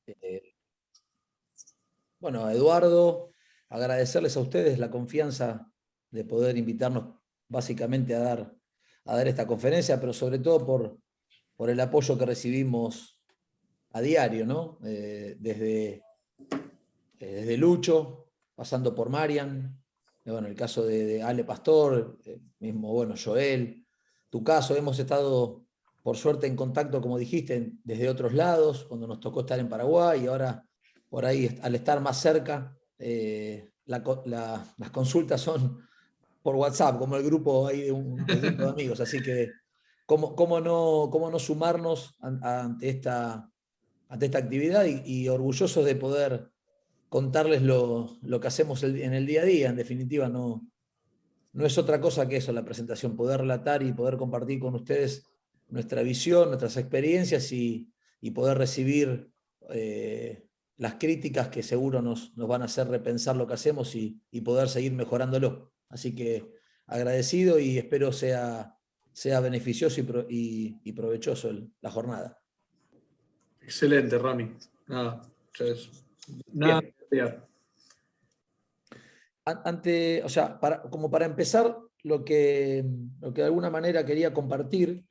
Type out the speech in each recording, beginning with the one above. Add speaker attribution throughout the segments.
Speaker 1: Eh, bueno, Eduardo, agradecerles a ustedes la confianza de poder invitarnos básicamente a dar esta conferencia, pero sobre todo por el apoyo que recibimos a diario, ¿no? Desde Lucho, pasando por Marian, bueno, el caso de Ale Pastor, mismo, bueno, Joel, tu caso, hemos estado, por suerte, en contacto, como dijiste, desde otros lados, cuando nos tocó estar en Paraguay, y ahora, por ahí, al estar más cerca, las consultas son por WhatsApp, como el grupo ahí del grupo de amigos, así que, ¿cómo no sumarnos ante esta actividad y orgullosos de poder contarles lo que hacemos en el día a día? En definitiva, no es otra cosa que eso, la presentación, poder relatar y poder compartir con ustedes nuestra visión, nuestras experiencias y poder recibir las críticas que seguro nos van a hacer repensar lo que hacemos y poder seguir mejorándolo. Así que agradecido y espero sea beneficioso y provechoso la jornada.
Speaker 2: Excelente, Rami. Nada, nada
Speaker 1: Bien.
Speaker 2: que agregar.
Speaker 1: O sea, como para empezar, lo que de alguna manera quería compartir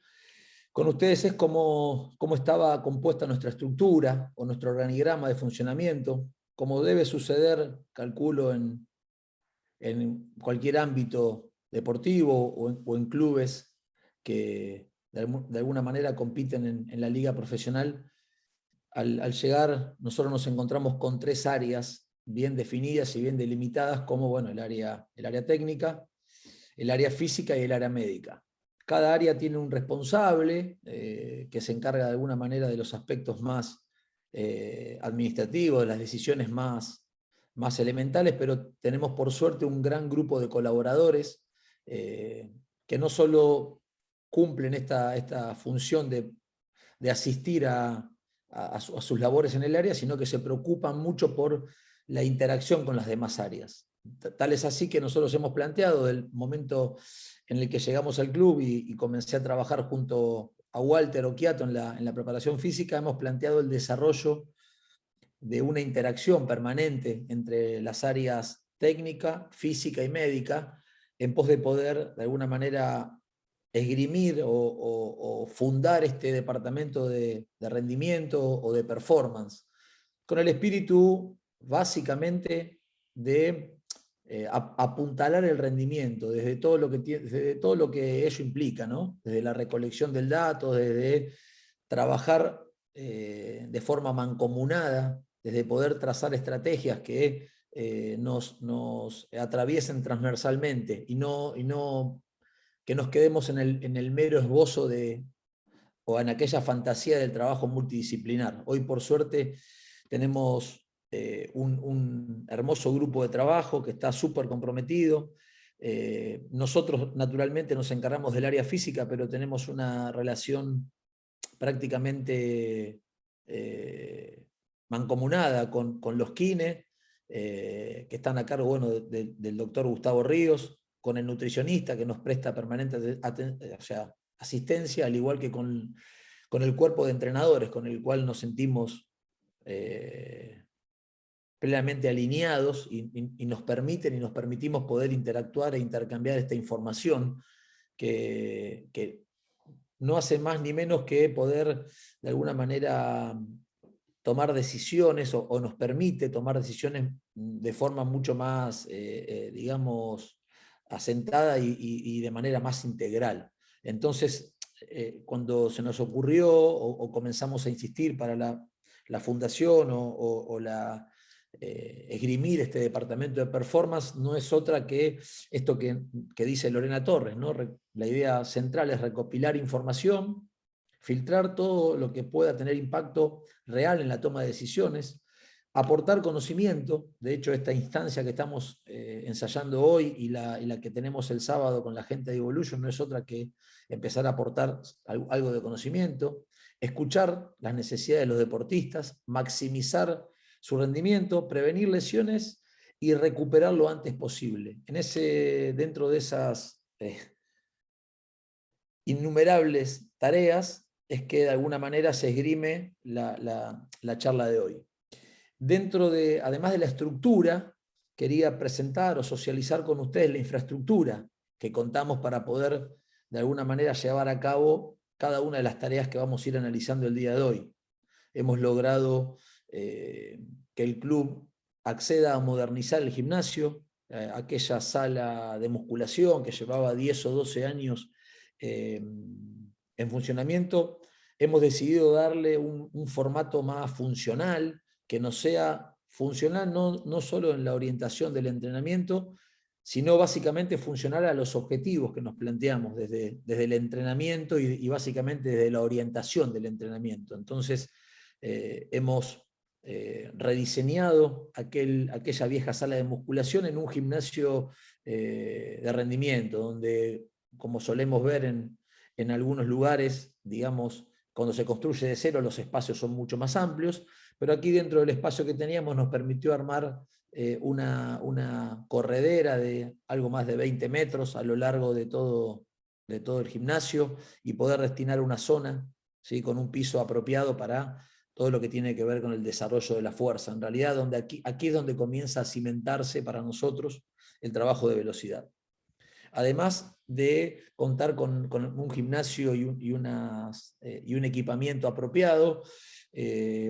Speaker 1: con ustedes es cómo estaba compuesta nuestra estructura o nuestro organigrama de funcionamiento, como debe suceder, calculo, en cualquier ámbito deportivo o en clubes que de alguna manera compiten en la liga profesional. Al llegar, nosotros nos encontramos con tres áreas bien definidas y bien delimitadas, como bueno, el área técnica, el área física y el área médica. Cada área tiene un responsable que se encarga de alguna manera de los aspectos más administrativos, de las decisiones más elementales, pero tenemos por suerte un gran grupo de colaboradores que no solo cumplen esta función de asistir a sus labores en el área, sino que se preocupan mucho por la interacción con las demás áreas. Tal es así que nosotros hemos planteado, del momento en el que llegamos al club y comencé a trabajar junto a Walter Occhiato en la preparación física, hemos planteado el desarrollo de una interacción permanente entre las áreas técnica, física y médica, en pos de poder, de alguna manera, esgrimir o fundar este departamento de rendimiento o de performance, con el espíritu básicamente de apuntalar el rendimiento desde todo lo que ello implica, ¿no? Desde la recolección del dato, desde trabajar de forma mancomunada, desde poder trazar estrategias que nos atraviesen transversalmente y no que nos quedemos en el mero esbozo o en aquella fantasía del trabajo multidisciplinar. Hoy, por suerte, tenemos un hermoso grupo de trabajo que está súper comprometido. Nosotros, naturalmente, nos encargamos del área física, pero tenemos una relación prácticamente mancomunada con los kine, que están a cargo, bueno, del doctor Gustavo Ríos, con el nutricionista que nos presta permanente asistencia, al igual que con el cuerpo de entrenadores, con el cual nos sentimos plenamente alineados y nos permitimos poder interactuar e intercambiar esta información que no hace más ni menos que poder, de alguna manera, tomar decisiones o nos permite tomar decisiones de forma mucho más, digamos, asentada y de manera más integral. Entonces, cuando se nos ocurrió o comenzamos a insistir para la fundación o esgrimir este departamento de performance, no es otra que esto que dice Lorena Torres, ¿no? La idea central es recopilar información, filtrar todo lo que pueda tener impacto real en la toma de decisiones, aportar conocimiento. De hecho, esta instancia que estamos ensayando hoy y la que tenemos el sábado con la gente de Evolution no es otra que empezar a aportar algo de conocimiento, escuchar las necesidades de los deportistas, maximizar su rendimiento, prevenir lesiones y recuperar lo antes posible. Dentro de esas innumerables tareas, es que de alguna manera se esgrime la charla de hoy. Además de la estructura, quería presentar o socializar con ustedes la infraestructura que contamos para poder de alguna manera llevar a cabo cada una de las tareas que vamos a ir analizando el día de hoy. Hemos logrado que el club acceda a modernizar el gimnasio, aquella sala de musculación que llevaba 10 o 12 años en funcionamiento. Hemos decidido darle un formato más funcional, que nos sea funcional no solo en la orientación del entrenamiento, sino básicamente funcional a los objetivos que nos planteamos desde el entrenamiento y básicamente desde la orientación del entrenamiento. Entonces, hemos rediseñado aquella vieja sala de musculación en un gimnasio de rendimiento, donde, como solemos ver en algunos lugares, digamos, cuando se construye de cero, los espacios son mucho más amplios, pero aquí dentro del espacio que teníamos nos permitió armar una corredera de algo más de 20 metros a lo largo de todo el gimnasio y poder destinar una zona, ¿sí?, con un piso apropiado para todo lo que tiene que ver con el desarrollo de la fuerza. En realidad, aquí es donde comienza a cimentarse para nosotros el trabajo de velocidad. Además de contar con un gimnasio y un equipamiento apropiado,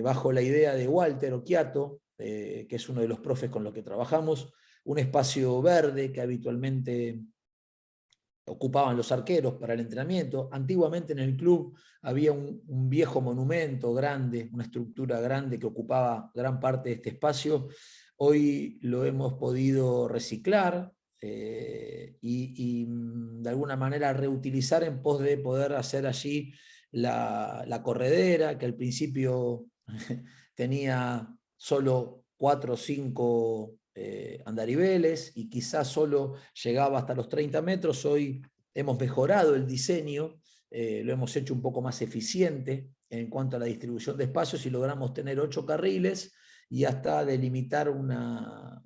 Speaker 1: bajo la idea de Walter Occhiato, que es uno de los profes con los que trabajamos, un espacio verde que habitualmente ocupaban los arqueros para el entrenamiento. Antiguamente en el club había un viejo monumento grande, una estructura grande que ocupaba gran parte de este espacio. Hoy lo hemos podido reciclar y de alguna manera reutilizar en pos de poder hacer allí la corredera, que al principio tenía solo 4 o 5 andariveles y quizás solo llegaba hasta los 30 metros. Hoy hemos mejorado el diseño, lo hemos hecho un poco más eficiente en cuanto a la distribución de espacios y logramos tener 8 carriles y hasta delimitar una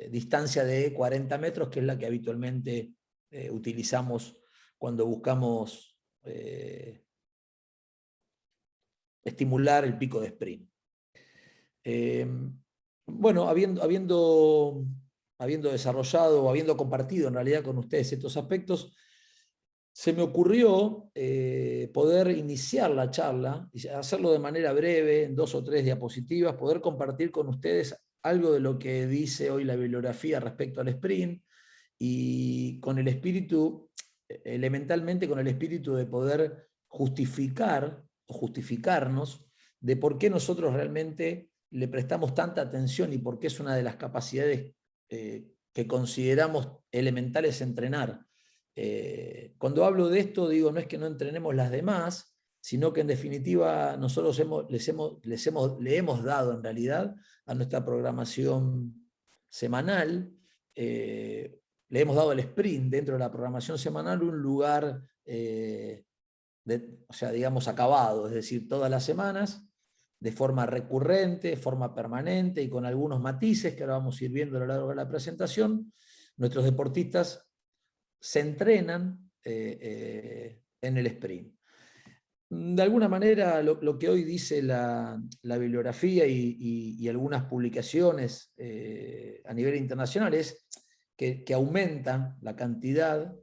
Speaker 1: distancia de 40 metros, que es la que habitualmente utilizamos cuando buscamos estimular el pico de sprint. Bueno, habiendo desarrollado o habiendo compartido en realidad con ustedes estos aspectos, se me ocurrió poder iniciar la charla, y hacerlo de manera breve, en 2 o 3 diapositivas, poder compartir con ustedes algo de lo que dice hoy la bibliografía respecto al sprint, y con el espíritu, elementalmente con el espíritu de poder justificar o justificarnos de por qué nosotros realmente le prestamos tanta atención y por qué es una de las capacidades que consideramos elementales entrenar. Cuando hablo de esto, digo, no es que no entrenemos las demás, sino que en definitiva nosotros le hemos dado en realidad a nuestra programación semanal, le hemos dado al sprint dentro de la programación semanal un lugar, o sea, digamos, acabado, es decir, todas las semanas, de forma recurrente, de forma permanente y con algunos matices que ahora vamos a ir viendo a lo largo de la presentación. Nuestros deportistas se entrenan en el sprint. De alguna manera, lo que hoy dice la bibliografía y algunas publicaciones a nivel internacional es que aumentan la cantidad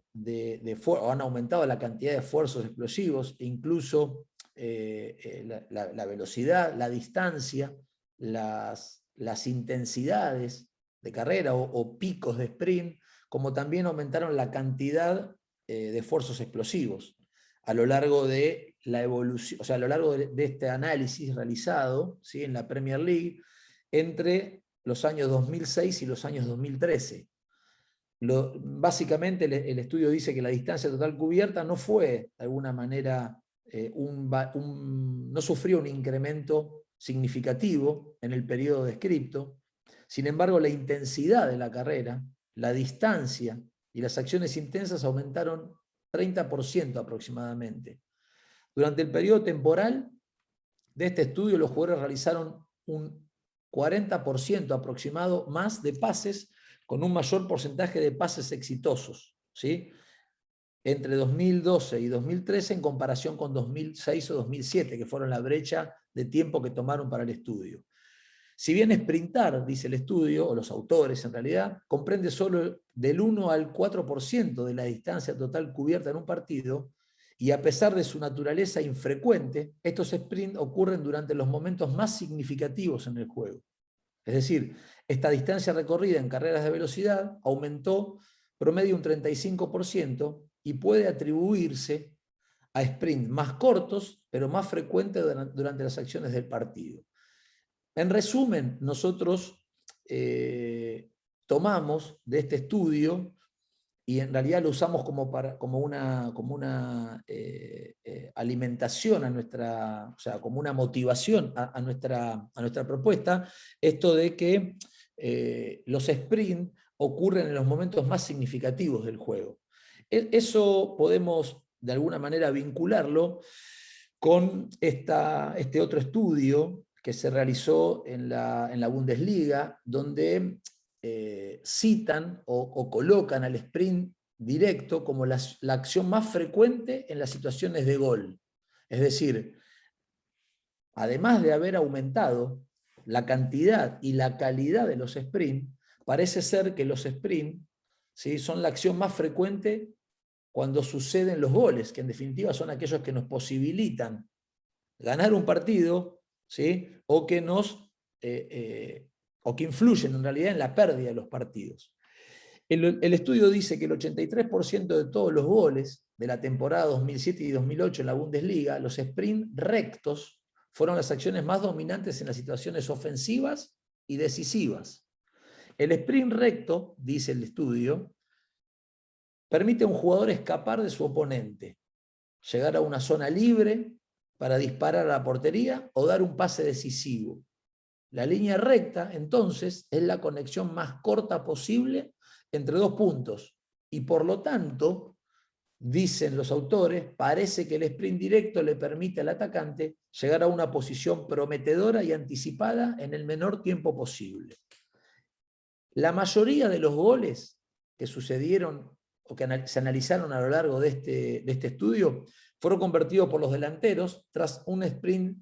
Speaker 1: o han aumentado la cantidad de esfuerzos explosivos, e incluso la velocidad, la distancia, las intensidades de carrera o picos de sprint, como también aumentaron la cantidad de esfuerzos explosivos a lo largo de la evolución, o sea, a lo largo de este análisis realizado, ¿sí?, en la Premier League entre los años 2006 y los años 2013. Básicamente el estudio dice que la distancia total cubierta no fue de alguna manera, no sufrió un incremento significativo en el periodo descrito. Sin embargo, la intensidad de la carrera, la distancia y las acciones intensas aumentaron 30% aproximadamente. Durante el periodo temporal de este estudio, los jugadores realizaron un 40% aproximado más de pases, con un mayor porcentaje de pases exitosos, ¿sí? entre 2012 y 2013 en comparación con 2006 o 2007, que fueron la brecha de tiempo que tomaron para el estudio. Si bien sprintar, dice el estudio, o los autores en realidad, comprende solo del 1 al 4% de la distancia total cubierta en un partido, y a pesar de su naturaleza infrecuente, estos sprints ocurren durante los momentos más significativos en el juego. Es decir, esta distancia recorrida en carreras de velocidad aumentó promedio un 35% y puede atribuirse a sprints más cortos, pero más frecuentes durante las acciones del partido. En resumen, nosotros tomamos de este estudio y en realidad lo usamos como una alimentación a nuestra, o sea, como una motivación a nuestra propuesta, esto de que los sprints ocurren en los momentos más significativos del juego. Eso podemos de alguna manera vincularlo con este otro estudio que se realizó en la Bundesliga, donde citan o colocan al sprint directo como la acción más frecuente en las situaciones de gol. Es decir, además de haber aumentado la cantidad y la calidad de los sprints, parece ser que los sprints, ¿sí?, son la acción más frecuente cuando suceden los goles, que en definitiva son aquellos que nos posibilitan ganar un partido, ¿sí?, o que influyen en realidad en la pérdida de los partidos. El estudio dice que el 83% de todos los goles de la temporada 2007 y 2008 en la Bundesliga, los sprint rectos, fueron las acciones más dominantes en las situaciones ofensivas y decisivas. El sprint recto, dice el estudio, permite a un jugador escapar de su oponente, llegar a una zona libre para disparar a la portería o dar un pase decisivo. La línea recta, entonces, es la conexión más corta posible entre dos puntos y por lo tanto, dicen los autores, parece que el sprint directo le permite al atacante llegar a una posición prometedora y anticipada en el menor tiempo posible. La mayoría de los goles que sucedieron o que se analizaron a lo largo de este estudio fueron convertidos por los delanteros tras un sprint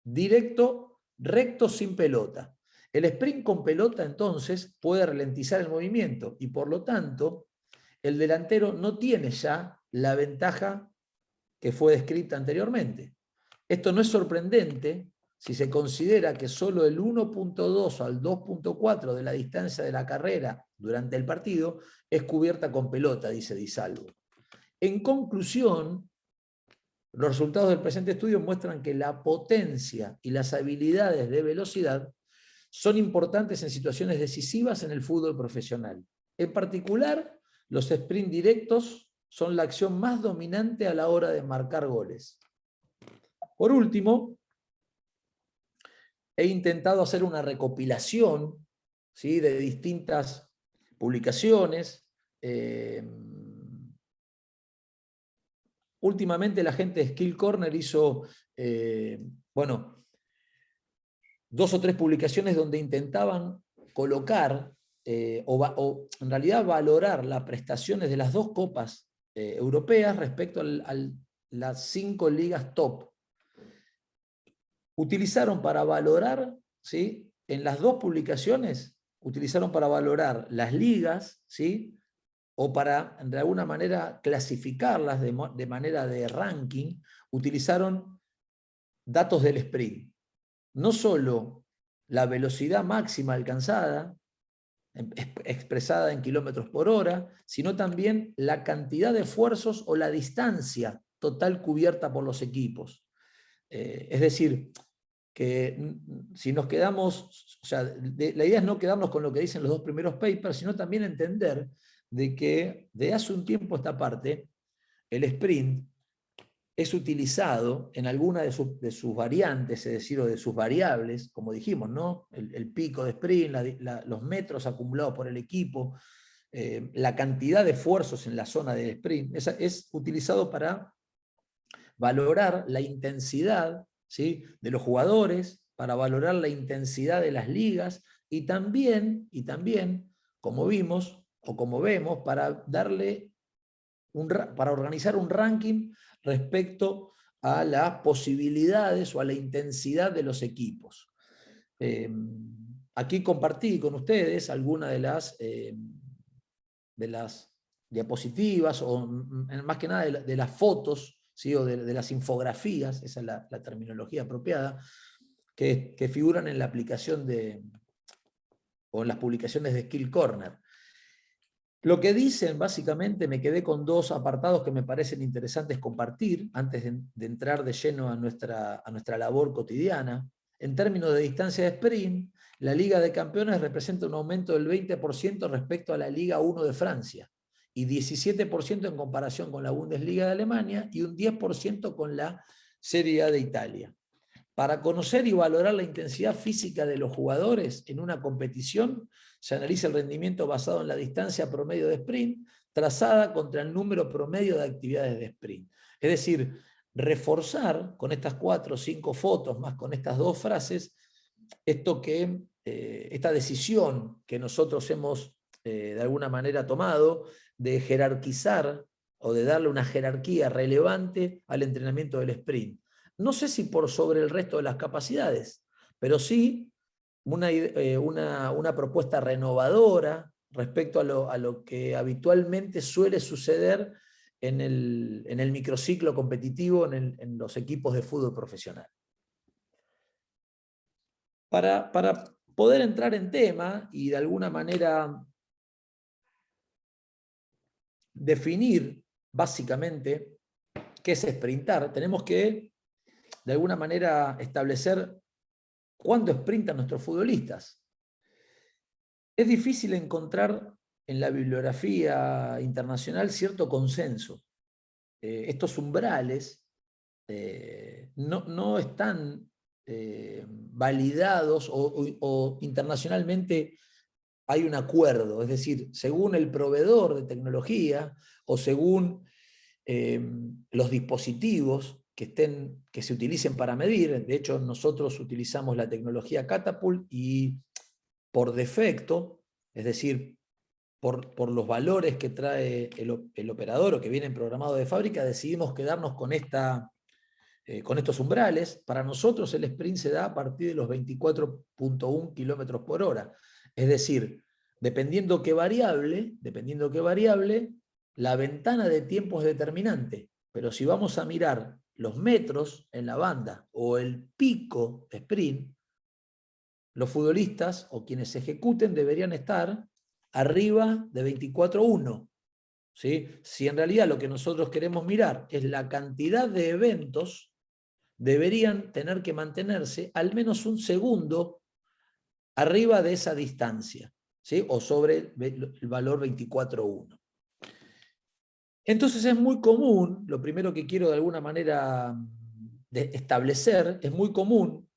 Speaker 1: directo, recto, sin pelota. El sprint con pelota entonces puede ralentizar el movimiento y por lo tanto el delantero no tiene ya la ventaja que fue descrita anteriormente. Esto no es sorprendente si se considera que solo el 1.2 al 2.4 de la distancia de la carrera durante el partido es cubierta con pelota, dice Di Salvo. En conclusión, los resultados del presente estudio muestran que la potencia y las habilidades de velocidad son importantes en situaciones decisivas en el fútbol profesional. En particular, los sprint directos son la acción más dominante a la hora de marcar goles. Por último, he intentado hacer una recopilación, ¿sí?, de distintas publicaciones. Últimamente la gente de Skill Corner hizo, dos o tres publicaciones donde intentaban colocar o en realidad valorar las prestaciones de las dos copas europeas respecto a las 5 ligas top. Utilizaron para valorar, ¿sí?, en las dos publicaciones, utilizaron para valorar las ligas, ¿sí?, o para de alguna manera clasificarlas de manera de ranking, utilizaron datos del sprint. No solo la velocidad máxima alcanzada, expresada en kilómetros por hora, sino también la cantidad de esfuerzos o la distancia total cubierta por los equipos. Es decir, que si nos quedamos, o sea, la idea es no quedarnos con lo que dicen los dos primeros papers, sino también entender de que de hace un tiempo a esta parte, el sprint es utilizado en alguna de sus variantes, es decir, o de sus variables, como dijimos, ¿no? El pico de sprint, los metros acumulados por el equipo, la cantidad de esfuerzos en la zona de sprint, es utilizado para valorar la intensidad, ¿sí?, de los jugadores, para valorar la intensidad de las ligas y también, como vimos o como vemos, para darle para organizar un ranking respecto a las posibilidades o a la intensidad de los equipos. Aquí compartí con ustedes algunas de las diapositivas, o más que nada de las fotos, ¿sí? O de las infografías, esa es la terminología apropiada, que figuran en la aplicación o en las publicaciones de Skill Corner. Lo que dicen, básicamente, me quedé con dos apartados que me parecen interesantes compartir antes de entrar de lleno a nuestra labor cotidiana. En términos de distancia de sprint, la Liga de Campeones representa un aumento del 20% respecto a la Liga 1 de Francia, y 17% en comparación con la Bundesliga de Alemania, y un 10% con la Serie A de Italia. Para conocer y valorar la intensidad física de los jugadores en una competición, se analiza el rendimiento basado en la distancia promedio de sprint, trazada contra el número promedio de actividades de sprint. Es decir, reforzar con estas 4 o 5 fotos, más con estas 2 frases, esta decisión que nosotros hemos de alguna manera tomado de jerarquizar o de darle una jerarquía relevante al entrenamiento del sprint. No sé si por sobre el resto de las capacidades, pero sí una propuesta renovadora respecto a lo que habitualmente suele suceder en el microciclo competitivo en los equipos de fútbol profesional. Para poder entrar en tema y de alguna manera definir básicamente qué es sprintar, tenemos que de alguna manera establecer cuándo sprintan nuestros futbolistas. Es difícil encontrar en la bibliografía internacional cierto consenso. Estos umbrales no están validados o internacionalmente hay un acuerdo, es decir, según el proveedor de tecnología o según los dispositivos que se utilicen para medir. De hecho, nosotros utilizamos la tecnología Catapult y por defecto, es decir, por los valores que trae el operador o que vienen programados de fábrica, decidimos quedarnos con estos umbrales. Para nosotros el sprint se da a partir de los 24.1 km por hora. Es decir, dependiendo qué variable, la ventana de tiempo es determinante. Pero si vamos a mirar los metros en la banda o el pico sprint, los futbolistas o quienes ejecuten deberían estar arriba de 24.1. ¿Sí? Si en realidad lo que nosotros queremos mirar es la cantidad de eventos, deberían tener que mantenerse al menos un segundo arriba de esa distancia, ¿sí? O sobre el valor 24.1. Entonces es muy común, lo primero que quiero de alguna manera establecer, es muy común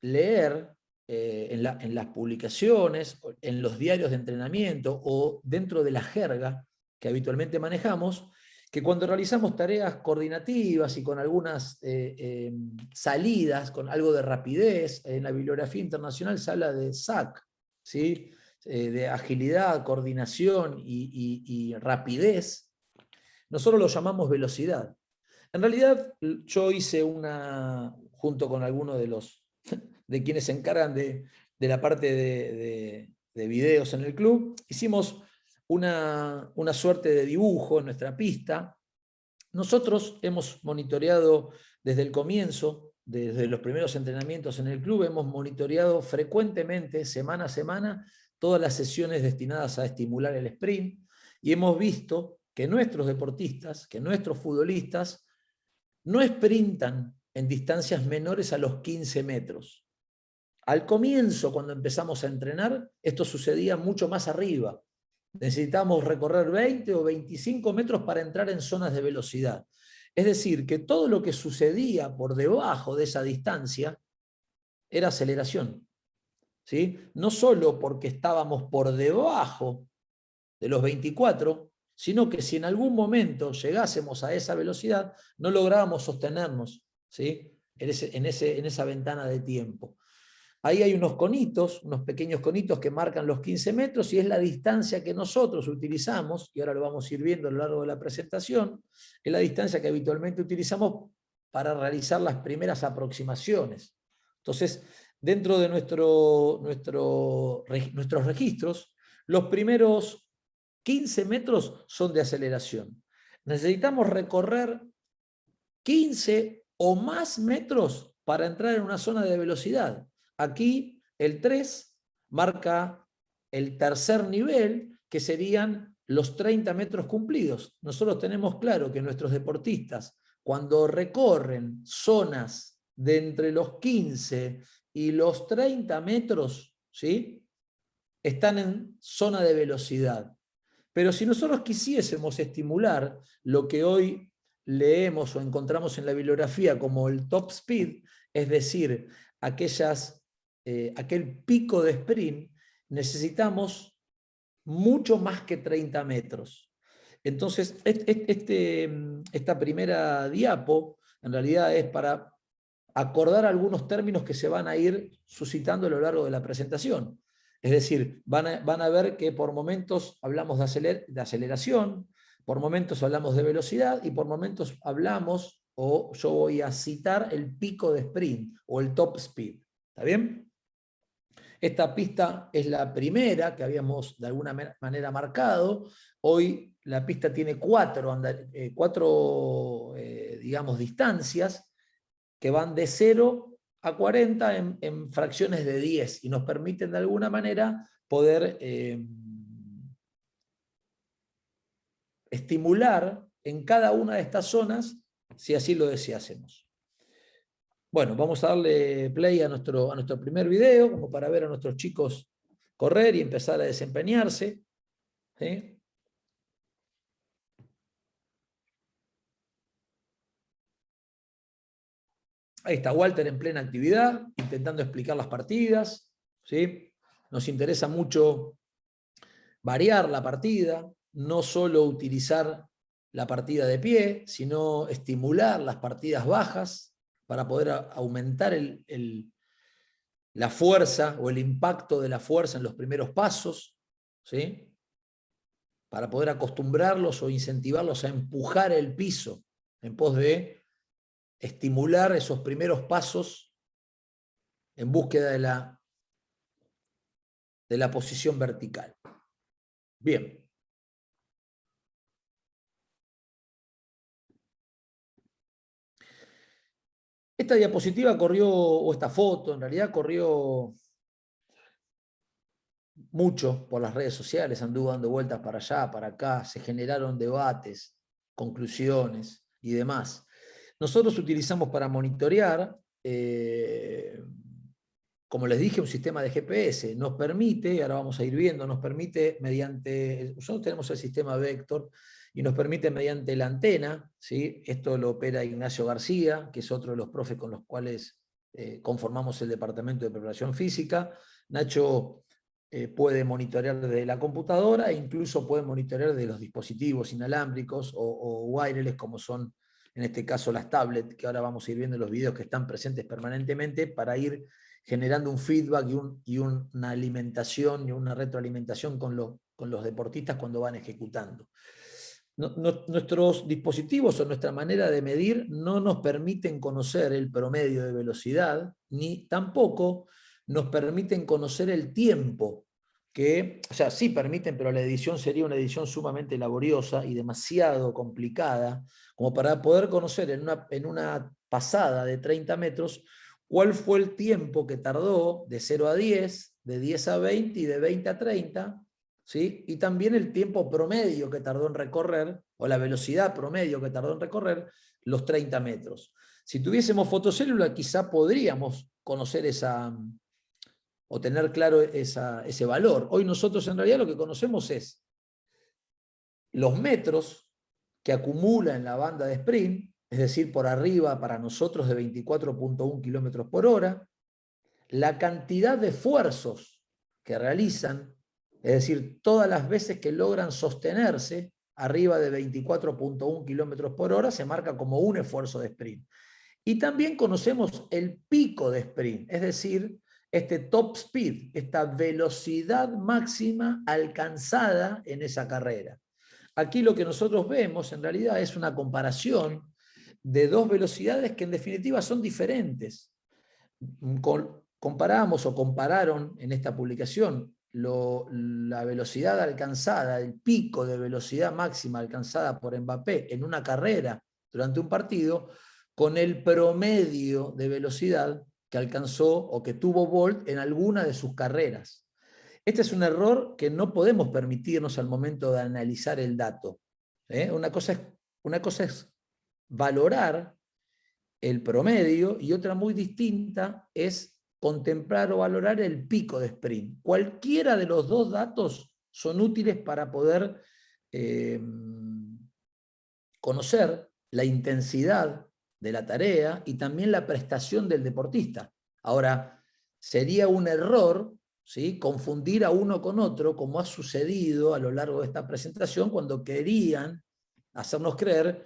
Speaker 1: leer en las publicaciones, en los diarios de entrenamiento o dentro de la jerga que habitualmente manejamos, que cuando realizamos tareas coordinativas y con algunas salidas, con algo de rapidez, en la bibliografía internacional se habla de SAC, ¿sí? De agilidad, coordinación y rapidez. Nosotros lo llamamos velocidad. En realidad, yo hice junto con algunos de quienes se encargan de la parte de videos en el club, hicimos una suerte de dibujo en nuestra pista. Nosotros hemos monitoreado desde el comienzo, desde los primeros entrenamientos en el club, hemos monitoreado frecuentemente, semana a semana, todas las sesiones destinadas a estimular el sprint, y hemos visto que nuestros deportistas, que nuestros futbolistas, no sprintan en distancias menores a los 15 metros. Al comienzo, cuando empezamos a entrenar, esto sucedía mucho más arriba. Necesitábamos recorrer 20 o 25 metros para entrar en zonas de velocidad. Es decir, que todo lo que sucedía por debajo de esa distancia era aceleración. ¿Sí? No solo porque estábamos por debajo de los 24, sino que si en algún momento llegásemos a esa velocidad, no lográbamos sostenernos, ¿sí? en esa ventana de tiempo. Ahí hay unos conitos, unos pequeños conitos que marcan los 15 metros y es la distancia que nosotros utilizamos, y ahora lo vamos a ir viendo a lo largo de la presentación, es la distancia que habitualmente utilizamos para realizar las primeras aproximaciones. Entonces, dentro de nuestros registros, los primeros 15 metros son de aceleración. Necesitamos recorrer 15 o más metros para entrar en una zona de velocidad. Aquí el 3 marca el tercer nivel, que serían los 30 metros cumplidos. Nosotros tenemos claro que nuestros deportistas, cuando recorren zonas de entre los 15 y los 30 metros, ¿sí?, están en zona de velocidad. Pero si nosotros quisiésemos estimular lo que hoy leemos o encontramos en la bibliografía como el top speed, es decir, aquel pico de sprint, necesitamos mucho más que 30 metros. Entonces, esta primera diapo en realidad es para acordar algunos términos que se van a ir suscitando a lo largo de la presentación. Es decir, van a ver que por momentos hablamos de aceleración, por momentos hablamos de velocidad y por momentos hablamos, o yo voy a citar el pico de sprint o el top speed. ¿Está bien? Esta pista es la primera que habíamos de alguna manera marcado. Hoy la pista tiene cuatro digamos, distancias que van de 0 a 40 en fracciones de 10 y nos permiten de alguna manera poder estimular en cada una de estas zonas si así lo deseásemos. Bueno, vamos a darle play a nuestro primer video como para ver a nuestros chicos correr y empezar a desempeñarse. ¿Sí? Ahí está Walter en plena actividad, intentando explicar las partidas. ¿Sí? Nos interesa mucho variar la partida, no solo utilizar la partida de pie, sino estimular las partidas bajas para poder aumentar la fuerza o el impacto de la fuerza en los primeros pasos, ¿sí?, para poder acostumbrarlos o incentivarlos a empujar el piso en pos de estimular esos primeros pasos en búsqueda de la posición vertical. Bien. Esta diapositiva corrió, o esta foto en realidad corrió mucho por las redes sociales, anduvo dando vueltas para allá, para acá, se generaron debates, conclusiones y demás. Nosotros utilizamos para monitorear, como les dije, un sistema de GPS. Nos permite, ahora vamos a ir viendo, nos permite mediante, nosotros tenemos el sistema Vector, y nos permite mediante la antena, ¿sí? Esto lo opera Ignacio García, que es otro de los profes con los cuales conformamos el departamento de preparación física. Nacho puede monitorear desde la computadora e incluso puede monitorear desde los dispositivos inalámbricos o wireless, como son en este caso las tablets, que ahora vamos a ir viendo en los videos que están presentes permanentemente, para ir generando un feedback y una alimentación y una retroalimentación con los deportistas cuando van ejecutando. Nuestros dispositivos o nuestra manera de medir no nos permiten conocer el promedio de velocidad, ni tampoco nos permiten conocer el tiempo, o sea, sí permiten, pero la edición sería una edición sumamente laboriosa y demasiado complicada, como para poder conocer en una pasada de 30 metros cuál fue el tiempo que tardó de 0 a 10, de 10 a 20 y de 20 a 30, ¿sí? Y también el tiempo promedio que tardó en recorrer, o la velocidad promedio que tardó en recorrer los 30 metros. Si tuviésemos fotocélula, quizá podríamos conocer o tener claro ese valor. Hoy nosotros en realidad lo que conocemos es los metros que acumula en la banda de sprint, es decir, por arriba para nosotros de 24.1 kilómetros por hora, la cantidad de esfuerzos que realizan, es decir, todas las veces que logran sostenerse arriba de 24.1 kilómetros por hora, se marca como un esfuerzo de sprint. Y también conocemos el pico de sprint, es decir, este top speed, esta velocidad máxima alcanzada en esa carrera. Aquí lo que nosotros vemos en realidad es una comparación de dos velocidades que en definitiva son diferentes. Comparamos o compararon en esta publicación la velocidad alcanzada, el pico de velocidad máxima alcanzada por Mbappé en una carrera durante un partido, con el promedio de velocidad que alcanzó o que tuvo Bolt en alguna de sus carreras. Este es un error que no podemos permitirnos al momento de analizar el dato. Una cosa es valorar el promedio y otra muy distinta es contemplar o valorar el pico de sprint. Cualquiera de los dos datos son útiles para poder conocer la intensidad de la tarea y también la prestación del deportista. Ahora, sería un error, ¿sí?, confundir a uno con otro, como ha sucedido a lo largo de esta presentación, cuando querían hacernos creer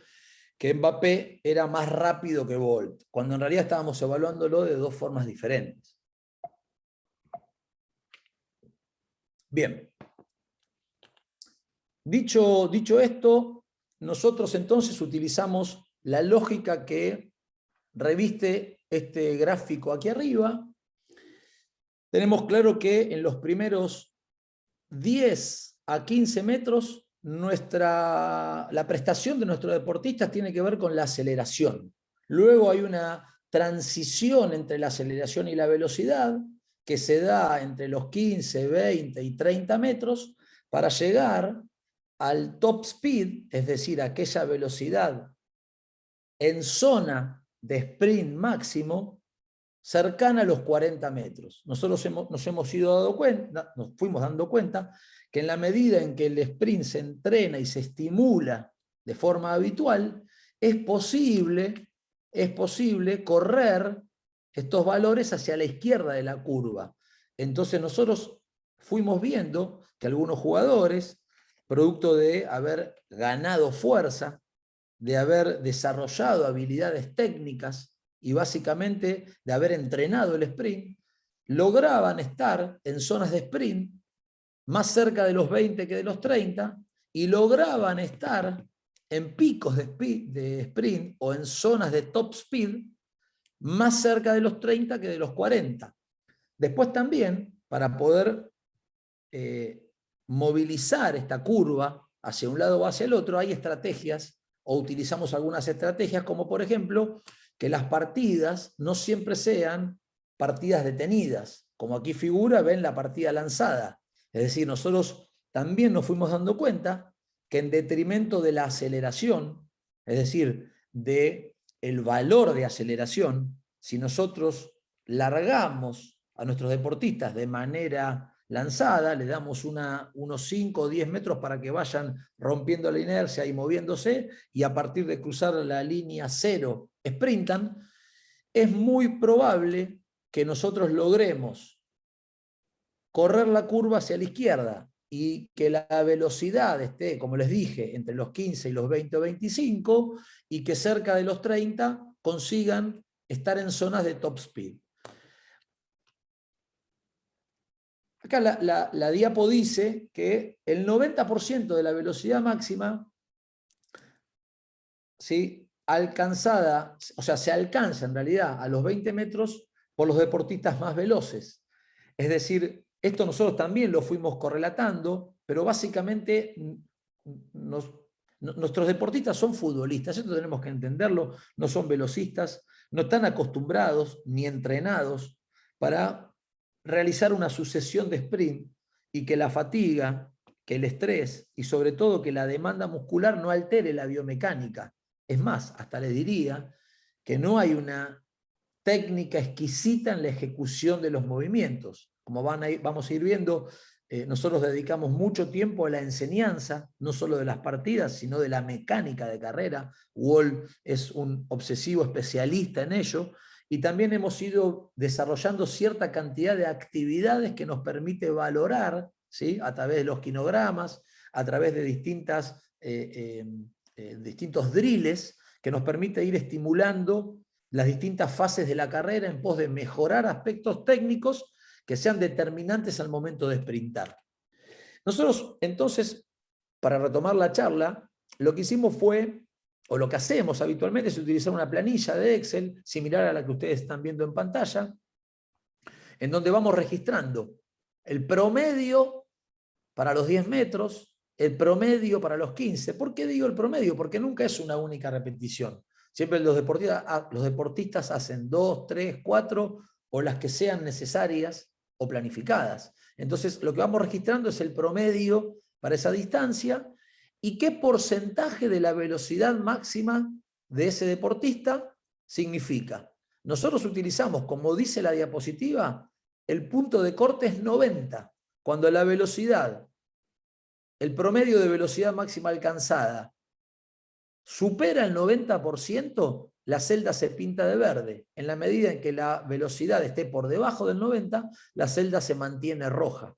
Speaker 1: que Mbappé era más rápido que Bolt, cuando en realidad estábamos evaluándolo de dos formas diferentes. Bien. Dicho esto, nosotros entonces utilizamos la lógica que reviste este gráfico aquí arriba. Tenemos claro que en los primeros 10 a 15 metros la prestación de nuestros deportistas tiene que ver con la aceleración. Luego hay una transición entre la aceleración y la velocidad que se da entre los 15, 20 y 30 metros para llegar al top speed, es decir, aquella velocidad en zona de sprint máximo cercana a los 40 metros. Nosotros nos fuimos dando cuenta que en la medida en que el sprint se entrena y se estimula de forma habitual, es posible correr estos valores hacia la izquierda de la curva. Entonces nosotros fuimos viendo que algunos jugadores, producto de haber ganado fuerza, de haber desarrollado habilidades técnicas y básicamente de haber entrenado el sprint, lograban estar en zonas de sprint más cerca de los 20 que de los 30 y lograban estar en picos de sprint o en zonas de top speed más cerca de los 30 que de los 40. Después también, para poder movilizar esta curva hacia un lado o hacia el otro, hay estrategias o utilizamos algunas estrategias como por ejemplo que las partidas no siempre sean partidas detenidas, como aquí figura, ven la partida lanzada. Es decir, nosotros también nos fuimos dando cuenta que en detrimento de la aceleración, es decir, del valor de aceleración, si nosotros largamos a nuestros deportistas de manera lanzada, le damos unos 5 o 10 metros para que vayan rompiendo la inercia y moviéndose, y a partir de cruzar la línea cero sprintan, es muy probable que nosotros logremos correr la curva hacia la izquierda y que la velocidad esté, como les dije, entre los 15 y los 20 o 25, y que cerca de los 30 consigan estar en zonas de top speed. Acá la diapo dice que el 90% de la velocidad máxima, ¿sí?, alcanzada, o sea, se alcanza en realidad a los 20 metros por los deportistas más veloces. Es decir, esto nosotros también lo fuimos correlatando, pero básicamente nuestros deportistas son futbolistas, esto tenemos que entenderlo, no son velocistas, no están acostumbrados ni entrenados para realizar una sucesión de sprint, y que la fatiga, que el estrés y sobre todo que la demanda muscular no altere la biomecánica. Es más, hasta les diría que no hay una técnica exquisita en la ejecución de los movimientos. Como vamos a ir viendo, nosotros dedicamos mucho tiempo a la enseñanza, no solo de las partidas, sino de la mecánica de carrera. Wall es un obsesivo especialista en ello, y también hemos ido desarrollando cierta cantidad de actividades que nos permite valorar, ¿sí?, a través de los quinogramas, a través de distintos drills, que nos permite ir estimulando las distintas fases de la carrera en pos de mejorar aspectos técnicos, que sean determinantes al momento de sprintar. Nosotros, entonces, para retomar la charla, lo que hicimos fue, o lo que hacemos habitualmente, es utilizar una planilla de Excel, similar a la que ustedes están viendo en pantalla, en donde vamos registrando el promedio para los 10 metros, el promedio para los 15. ¿Por qué digo el promedio? Porque nunca es una única repetición. Siempre los deportistas hacen 2, 3, 4 o las que sean necesarias o planificadas. Entonces, lo que vamos registrando es el promedio para esa distancia y qué porcentaje de la velocidad máxima de ese deportista significa. Nosotros utilizamos, como dice la diapositiva, el punto de corte es 90, cuando la velocidad, el promedio de velocidad máxima alcanzada supera el 90%, la celda se pinta de verde. En la medida en que la velocidad esté por debajo del 90, la celda se mantiene roja.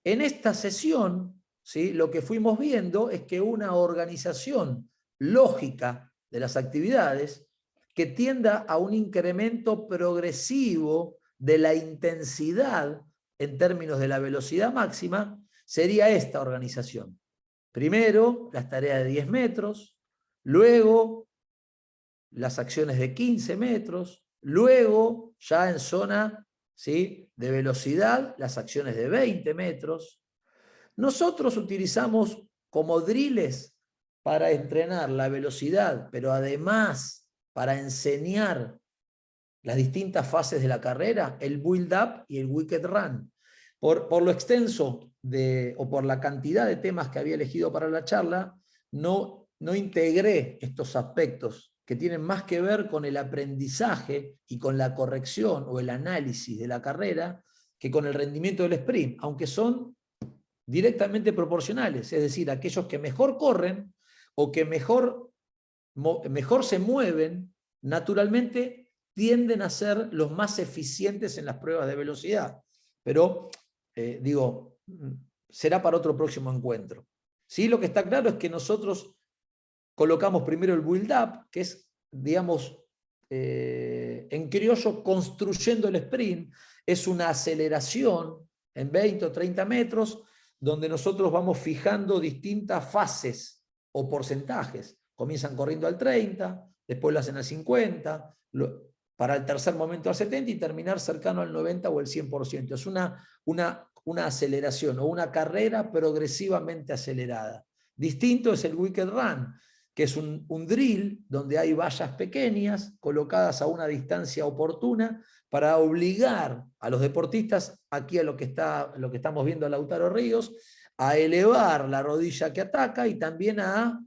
Speaker 1: En esta sesión, ¿sí?, lo que fuimos viendo es que una organización lógica de las actividades que tienda a un incremento progresivo de la intensidad en términos de la velocidad máxima sería esta organización. Primero, las tareas de 10 metros, luego las acciones de 15 metros, luego ya en zona, ¿sí?, de velocidad, las acciones de 20 metros. Nosotros utilizamos como driles para entrenar la velocidad, pero además para enseñar las distintas fases de la carrera, el build-up y el wicked run. Por lo extenso o por la cantidad de temas que había elegido para la charla, no integré estos aspectos que tienen más que ver con el aprendizaje y con la corrección o el análisis de la carrera que con el rendimiento del sprint, aunque son directamente proporcionales, es decir, aquellos que mejor corren o que mejor se mueven, naturalmente tienden a ser los más eficientes en las pruebas de velocidad. Pero, será para otro próximo encuentro. ¿Sí? Lo que está claro es que nosotros colocamos primero el build-up, que es, digamos, en criollo, construyendo el sprint. Es una aceleración en 20 o 30 metros, donde nosotros vamos fijando distintas fases o porcentajes. Comienzan corriendo al 30, después lo hacen al 50, para el tercer momento al 70 y terminar cercano al 90 o el 100%. Es una aceleración o una carrera progresivamente acelerada. Distinto es el wicked run, que es un drill donde hay vallas pequeñas colocadas a una distancia oportuna para obligar a los deportistas, aquí a lo que estamos viendo a Lautaro Ríos, a elevar la rodilla que ataca y también a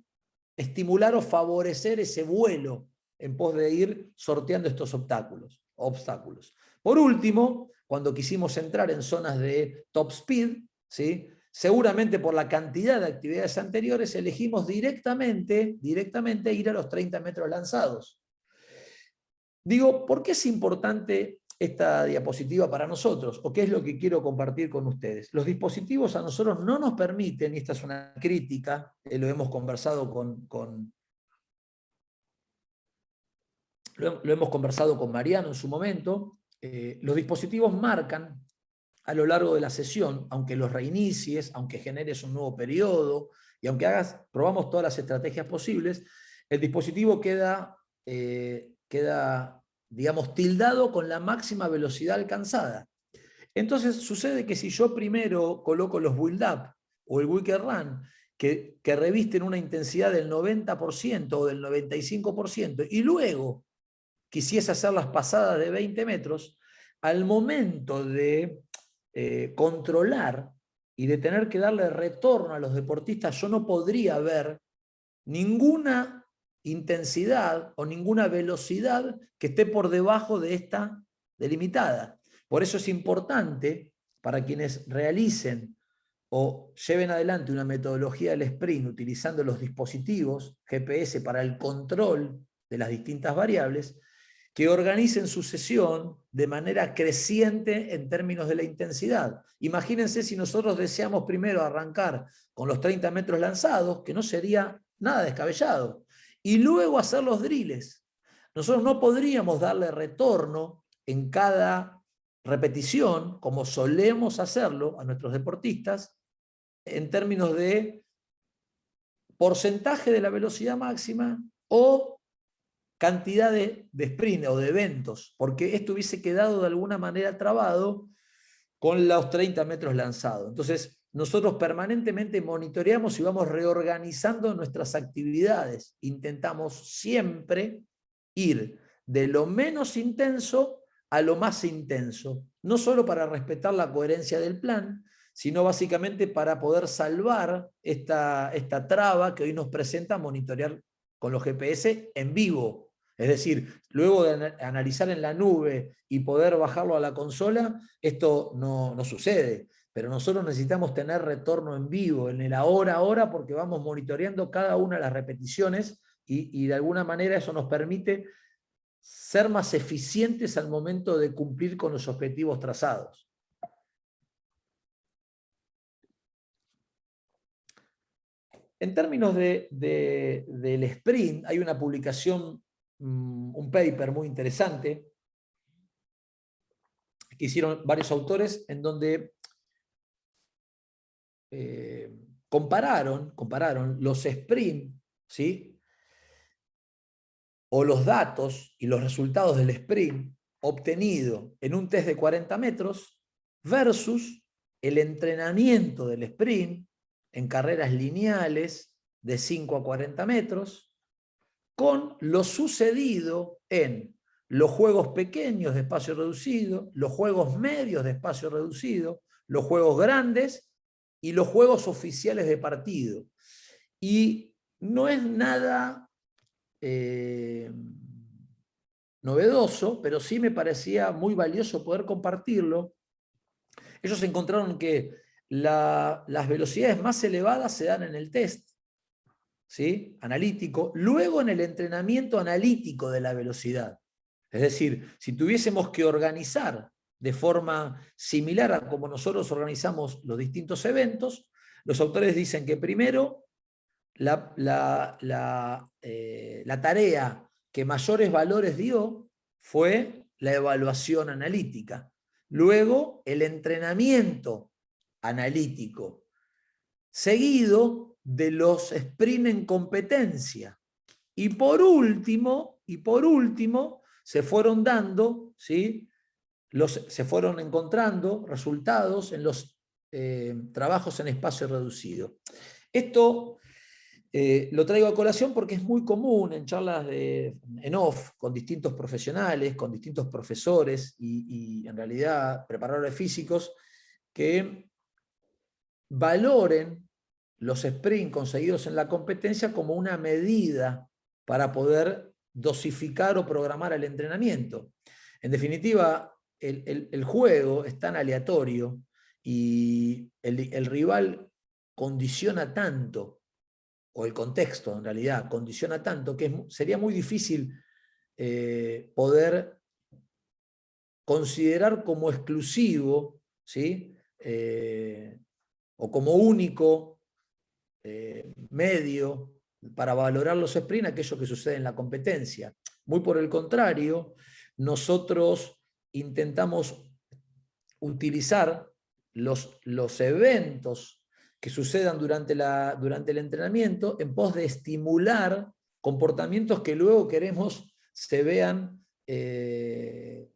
Speaker 1: estimular o favorecer ese vuelo en pos de ir sorteando estos obstáculos. Por último, cuando quisimos entrar en zonas de top speed, ¿sí?, seguramente por la cantidad de actividades anteriores elegimos directamente ir a los 30 metros lanzados. Digo, ¿por qué es importante esta diapositiva para nosotros? ¿O qué es lo que quiero compartir con ustedes? Los dispositivos a nosotros no nos permiten, y esta es una crítica, lo hemos conversado lo hemos conversado con Mariano en su momento, los dispositivos marcan a lo largo de la sesión, aunque los reinicies, aunque generes un nuevo periodo, y aunque probamos todas las estrategias posibles, el dispositivo queda, digamos, tildado con la máxima velocidad alcanzada. Entonces sucede que si yo primero coloco los build-up o el wicked run, que revisten una intensidad del 90% o del 95%, y luego quisiese hacer las pasadas de 20 metros, al momento de controlar y de tener que darle retorno a los deportistas, yo no podría ver ninguna intensidad o ninguna velocidad que esté por debajo de esta delimitada. Por eso es importante para quienes realicen o lleven adelante una metodología del sprint utilizando los dispositivos GPS para el control de las distintas variables, que organicen su sesión de manera creciente en términos de la intensidad. Imagínense si nosotros deseamos primero arrancar con los 30 metros lanzados, que no sería nada descabellado, y luego hacer los drills. Nosotros no podríamos darle retorno en cada repetición, como solemos hacerlo a nuestros deportistas, en términos de porcentaje de la velocidad máxima o cantidad de sprint o de eventos, porque esto hubiese quedado de alguna manera trabado con los 30 metros lanzados. Entonces, nosotros permanentemente monitoreamos y vamos reorganizando nuestras actividades. Intentamos siempre ir de lo menos intenso a lo más intenso, no solo para respetar la coherencia del plan, sino básicamente para poder salvar esta traba que hoy nos presenta monitorear con los GPS en vivo. Es decir, luego de analizar en la nube y poder bajarlo a la consola, esto no sucede. Pero nosotros necesitamos tener retorno en vivo, en el ahora a hora, porque vamos monitoreando cada una de las repeticiones y de alguna manera eso nos permite ser más eficientes al momento de cumplir con los objetivos trazados. En términos del sprint, hay una publicación, un paper muy interesante, que hicieron varios autores, en donde compararon los sprint, ¿sí?, o los datos y los resultados del sprint obtenido en un test de 40 metros versus el entrenamiento del sprint en carreras lineales de 5 a 40 metros, con lo sucedido en los juegos pequeños de espacio reducido, los juegos medios de espacio reducido, los juegos grandes y los juegos oficiales de partido. Y no es nada novedoso, pero sí me parecía muy valioso poder compartirlo. Ellos encontraron que las velocidades más elevadas se dan en el test, ¿sí?, analítico, luego en el entrenamiento analítico de la velocidad. Es decir, si tuviésemos que organizar de forma similar a como nosotros organizamos los distintos eventos, los autores dicen que primero la tarea que mayores valores dio fue la evaluación analítica. Luego, el entrenamiento analítico, seguido de los sprint en competencia. Y por último, se fueron dando, ¿sí?, se fueron encontrando resultados en los trabajos en espacio reducido. Esto lo traigo a colación porque es muy común en charlas en off con distintos profesionales, con distintos profesores y en realidad preparadores físicos que valoren los sprints conseguidos en la competencia como una medida para poder dosificar o programar el entrenamiento. En definitiva, el juego es tan aleatorio y el rival condiciona tanto, o el contexto en realidad condiciona tanto, que sería muy difícil poder considerar como exclusivo, ¿sí?, o como único medio para valorar los sprints aquello que sucede en la competencia. Muy por el contrario, nosotros intentamos utilizar los eventos que sucedan durante el entrenamiento en pos de estimular comportamientos que luego queremos se vean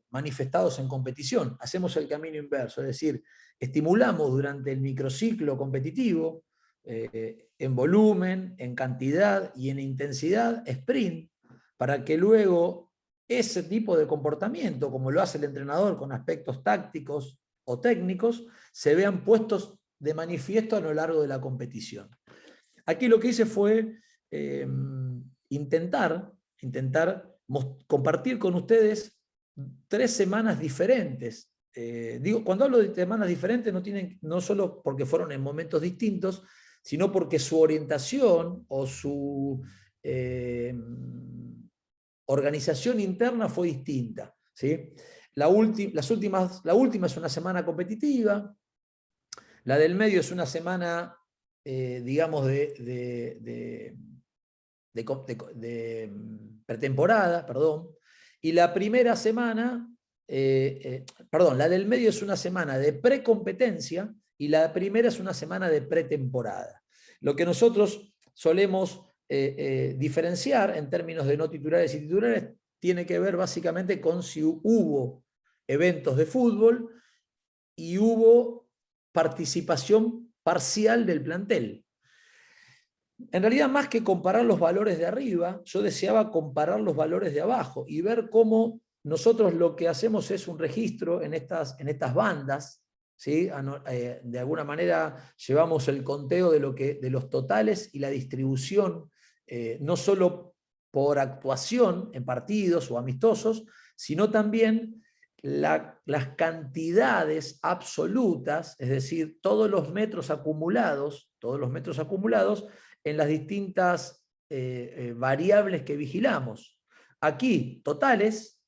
Speaker 1: manifestados en competición. Hacemos el camino inverso, es decir, estimulamos durante el microciclo competitivo, en volumen, en cantidad y en intensidad, sprint, para que luego ese tipo de comportamiento, como lo hace el entrenador con aspectos tácticos o técnicos, se vean puestos de manifiesto a lo largo de la competición. Aquí lo que hice fue intentar compartir con ustedes 3 semanas diferentes. Cuando hablo de semanas diferentes, no solo porque fueron en momentos distintos, sino porque su orientación o su organización interna fue distinta, ¿sí? La última es una semana competitiva, la del medio es una semana, digamos, de pretemporada, perdón, y la primera semana perdón, la del medio es una semana de precompetencia y la primera es una semana de pretemporada. Lo que nosotros solemos diferenciar en términos de no titulares y titulares tiene que ver básicamente con si hubo eventos de fútbol y hubo participación parcial del plantel. En realidad, más que comparar los valores de arriba, yo deseaba comparar los valores de abajo y ver cómo nosotros lo que hacemos es un registro en estas bandas, ¿sí? De alguna manera llevamos el conteo de los totales y la distribución, no solo por actuación en partidos o amistosos, sino también las cantidades absolutas, es decir, todos los metros acumulados en las distintas variables que vigilamos. Aquí totales,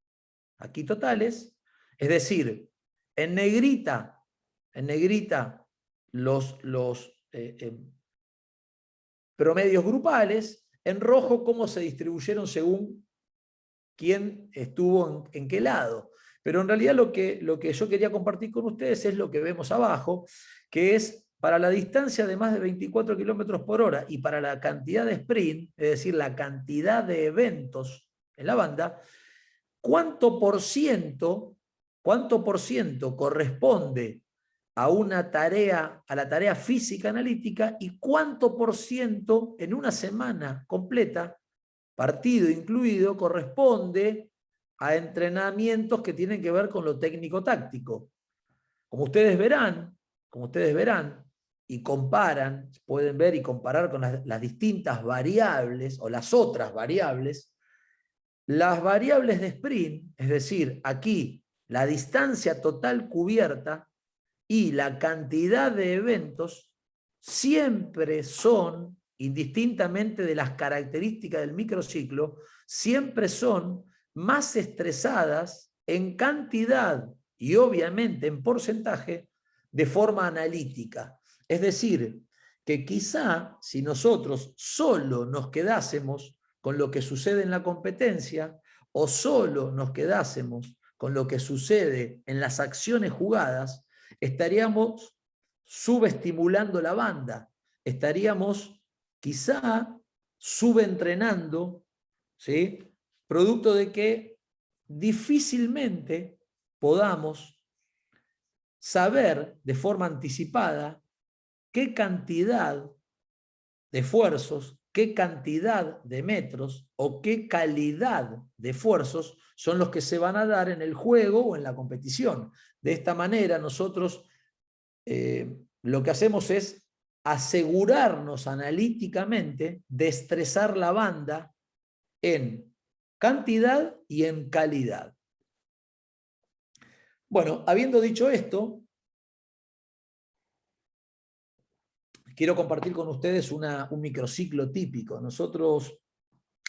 Speaker 1: es decir, en negrita los promedios grupales, en rojo cómo se distribuyeron según quién estuvo en qué lado. Pero en realidad lo que yo quería compartir con ustedes es lo que vemos abajo, que es para la distancia de más de 24 kilómetros por hora y para la cantidad de sprint, es decir, la cantidad de eventos en la banda, ¿cuánto por ciento corresponde a una tarea, a la tarea física analítica y cuánto por ciento en una semana completa, partido incluido, corresponde a entrenamientos que tienen que ver con lo técnico-táctico? Como ustedes verán, y comparan, pueden ver y comparar con las distintas variables o las otras variables, las variables de sprint, es decir, aquí la distancia total cubierta y la cantidad de eventos, siempre son, indistintamente de las características del microciclo, siempre son más estresadas en cantidad y obviamente en porcentaje de forma analítica. Es decir, que quizá si nosotros solo nos quedásemos con lo que sucede en la competencia o solo nos quedásemos con lo que sucede en las acciones jugadas, estaríamos subestimulando la banda, estaríamos quizá subentrenando, ¿sí? Producto de que difícilmente podamos saber de forma anticipada qué cantidad de esfuerzos, qué cantidad de metros o qué calidad de esfuerzos son los que se van a dar en el juego o en la competición. De esta manera nosotros lo que hacemos es asegurarnos analíticamente de estresar la banda en cantidad y en calidad. Bueno, habiendo dicho esto, quiero compartir con ustedes un microciclo típico. Nosotros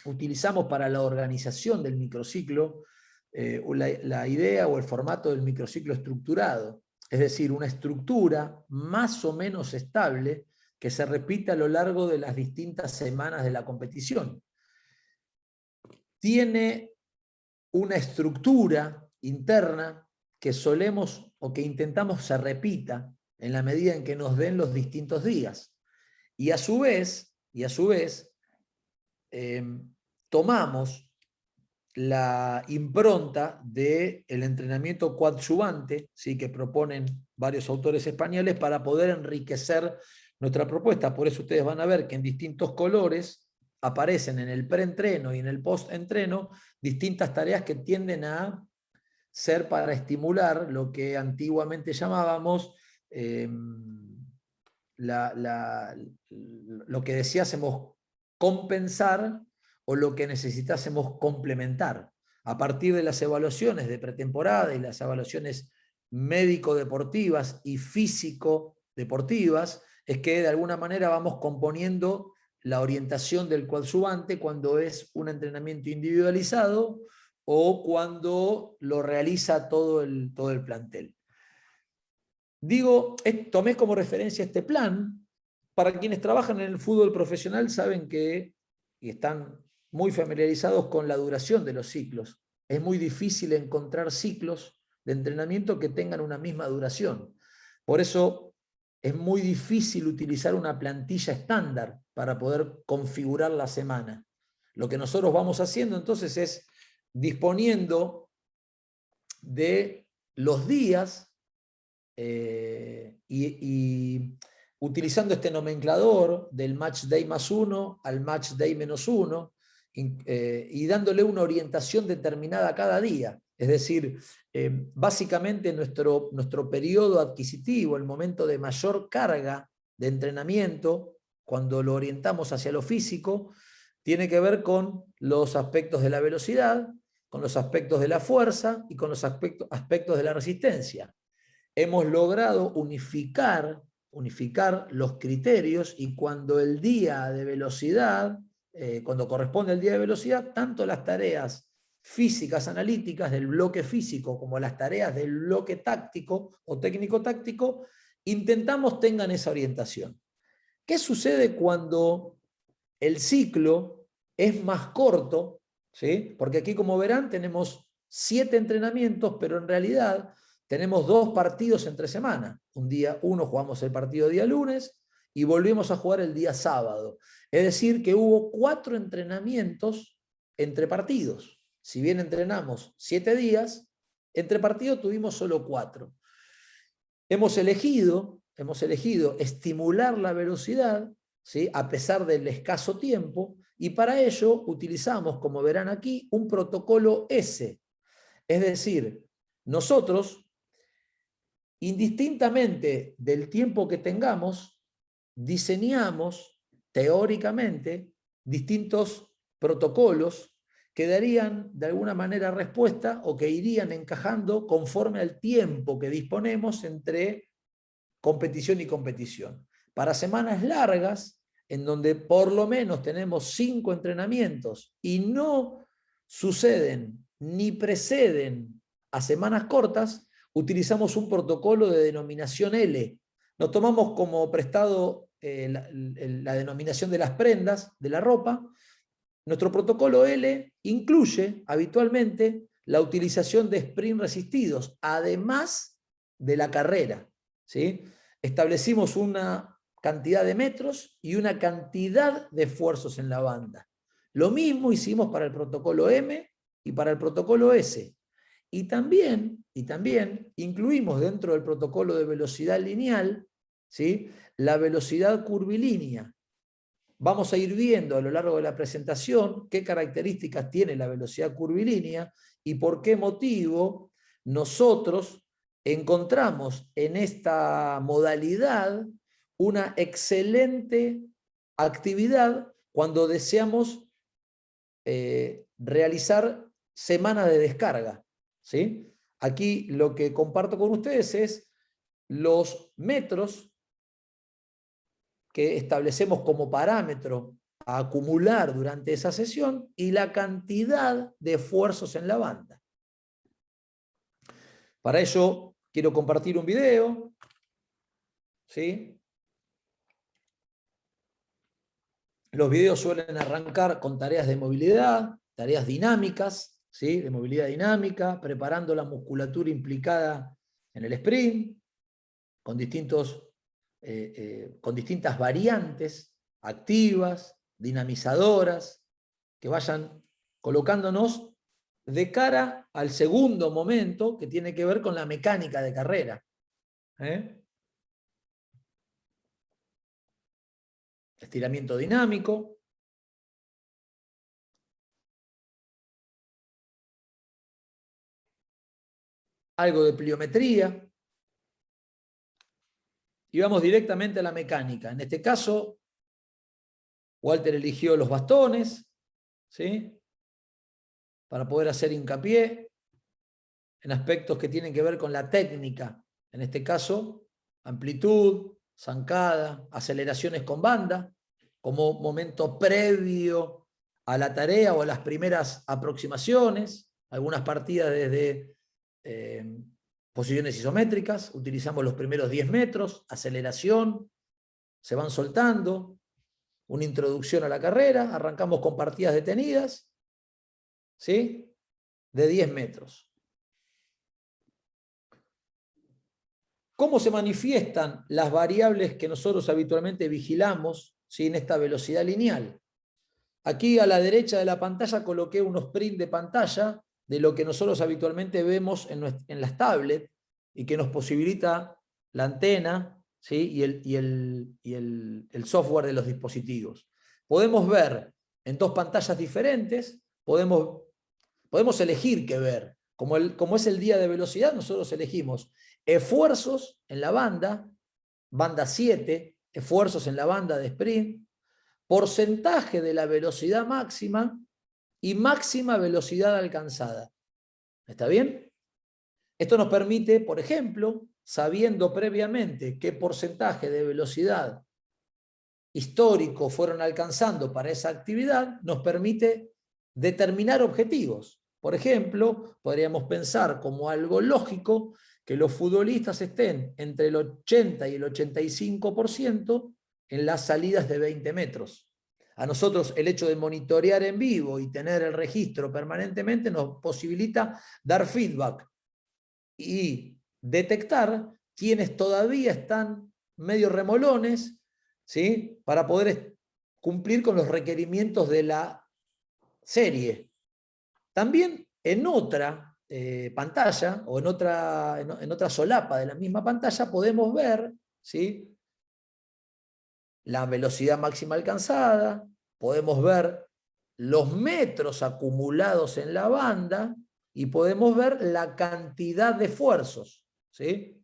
Speaker 1: utilizamos para la organización del microciclo la idea o el formato del microciclo estructurado, es decir, una estructura más o menos estable que se repite a lo largo de las distintas semanas de la competición. Tiene una estructura interna que solemos o que intentamos se repita en la medida en que nos den los distintos días. Y a su vez tomamos la impronta del entrenamiento coadyuvante, ¿sí?, que proponen varios autores españoles para poder enriquecer nuestra propuesta. Por eso ustedes van a ver que en distintos colores aparecen en el preentreno y en el postentreno distintas tareas que tienden a ser para estimular lo que antiguamente llamábamos lo que deseásemos compensar o lo que necesitásemos complementar. A partir de las evaluaciones de pretemporada y las evaluaciones médico-deportivas y físico-deportivas, es que de alguna manera vamos componiendo la orientación del coadyuvante cuando es un entrenamiento individualizado o cuando lo realiza todo el plantel. Digo, tomé como referencia este plan. Para quienes trabajan en el fútbol profesional saben que, y están muy familiarizados con la duración de los ciclos, es muy difícil encontrar ciclos de entrenamiento que tengan una misma duración. Por eso es muy difícil utilizar una plantilla estándar para poder configurar la semana. Lo que nosotros vamos haciendo entonces es disponiendo de los días y utilizando este nomenclador del match day +1 al match day -1 y dándole una orientación determinada cada día. Es decir, básicamente nuestro periodo adquisitivo, el momento de mayor carga de entrenamiento, cuando lo orientamos hacia lo físico, tiene que ver con los aspectos de la velocidad, con los aspectos de la fuerza y con los aspectos de la resistencia. Hemos logrado unificar los criterios y cuando el día de velocidad, cuando corresponde el día de velocidad, tanto las tareas físicas analíticas del bloque físico como las tareas del bloque táctico o técnico-táctico, intentamos tengan esa orientación. ¿Qué sucede cuando el ciclo es más corto? ¿Sí? Porque aquí, como verán, tenemos 7 entrenamientos, pero en realidad tenemos 2 partidos entre semana. Uno jugamos el partido día lunes y volvimos a jugar el día sábado. Es decir, que hubo 4 entrenamientos entre partidos. Si bien entrenamos 7 días, entre partidos tuvimos solo 4. Hemos elegido estimular la velocidad, ¿sí?, a pesar del escaso tiempo, y para ello utilizamos, como verán aquí, un protocolo S. Es decir, nosotros, indistintamente del tiempo que tengamos, diseñamos teóricamente distintos protocolos que darían de alguna manera respuesta o que irían encajando conforme al tiempo que disponemos entre competición y competición. Para semanas largas, en donde por lo menos tenemos 5 entrenamientos y no suceden ni preceden a semanas cortas, utilizamos un protocolo de denominación L. Nos tomamos como prestado la denominación de las prendas, de la ropa. Nuestro protocolo L incluye habitualmente la utilización de sprint resistidos, además de la carrera, ¿sí? Establecimos una cantidad de metros y una cantidad de esfuerzos en la banda. Lo mismo hicimos para el protocolo M y para el protocolo S. Y también incluimos dentro del protocolo de velocidad lineal, ¿sí?, la velocidad curvilínea. Vamos a ir viendo a lo largo de la presentación qué características tiene la velocidad curvilínea y por qué motivo nosotros encontramos en esta modalidad una excelente actividad cuando deseamos realizar semanas de descarga, ¿sí? Aquí lo que comparto con ustedes es los metros que establecemos como parámetro a acumular durante esa sesión y la cantidad de esfuerzos en la banda. Para ello quiero compartir un video, ¿sí? Los videos suelen arrancar con tareas de movilidad, tareas dinámicas, ¿sí?, de movilidad dinámica, preparando la musculatura implicada en el sprint, con distintas variantes activas, dinamizadoras, que vayan colocándonos de cara al segundo momento, que tiene que ver con la mecánica de carrera. Estiramiento dinámico. Algo de pliometría. Y vamos directamente a la mecánica. En este caso, Walter eligió los bastones, ¿sí?, para poder hacer hincapié en aspectos que tienen que ver con la técnica. En este caso, amplitud, zancada, aceleraciones con banda, como momento previo a la tarea o a las primeras aproximaciones. Algunas partidas desde posiciones isométricas, utilizamos los primeros 10 metros, aceleración, se van soltando, una introducción a la carrera, arrancamos con partidas detenidas, ¿sí?, de 10 metros. ¿Cómo se manifiestan las variables que nosotros habitualmente vigilamos, ¿sí?, en esta velocidad lineal? Aquí a la derecha de la pantalla coloqué unos print de pantalla de lo que nosotros habitualmente vemos en las tablets y que nos posibilita la antena, ¿sí?, y el software de los dispositivos. Podemos ver en dos pantallas diferentes, podemos elegir qué ver. Como es el día de velocidad, nosotros elegimos esfuerzos en la banda 7, esfuerzos en la banda de sprint, porcentaje de la velocidad máxima y máxima velocidad alcanzada. ¿Está bien? Esto nos permite, por ejemplo, sabiendo previamente qué porcentaje de velocidad histórico fueron alcanzando para esa actividad, nos permite determinar objetivos. Por ejemplo, podríamos pensar como algo lógico que los futbolistas estén entre el 80 y el 85% en las salidas de 20 metros. A nosotros el hecho de monitorear en vivo y tener el registro permanentemente nos posibilita dar feedback y detectar quienes todavía están medio remolones, ¿sí?, para poder cumplir con los requerimientos de la serie. También en otra pantalla o en otra solapa de la misma pantalla podemos ver, ¿sí?, la velocidad máxima alcanzada, podemos ver los metros acumulados en la banda y podemos ver la cantidad de esfuerzos, ¿sí?,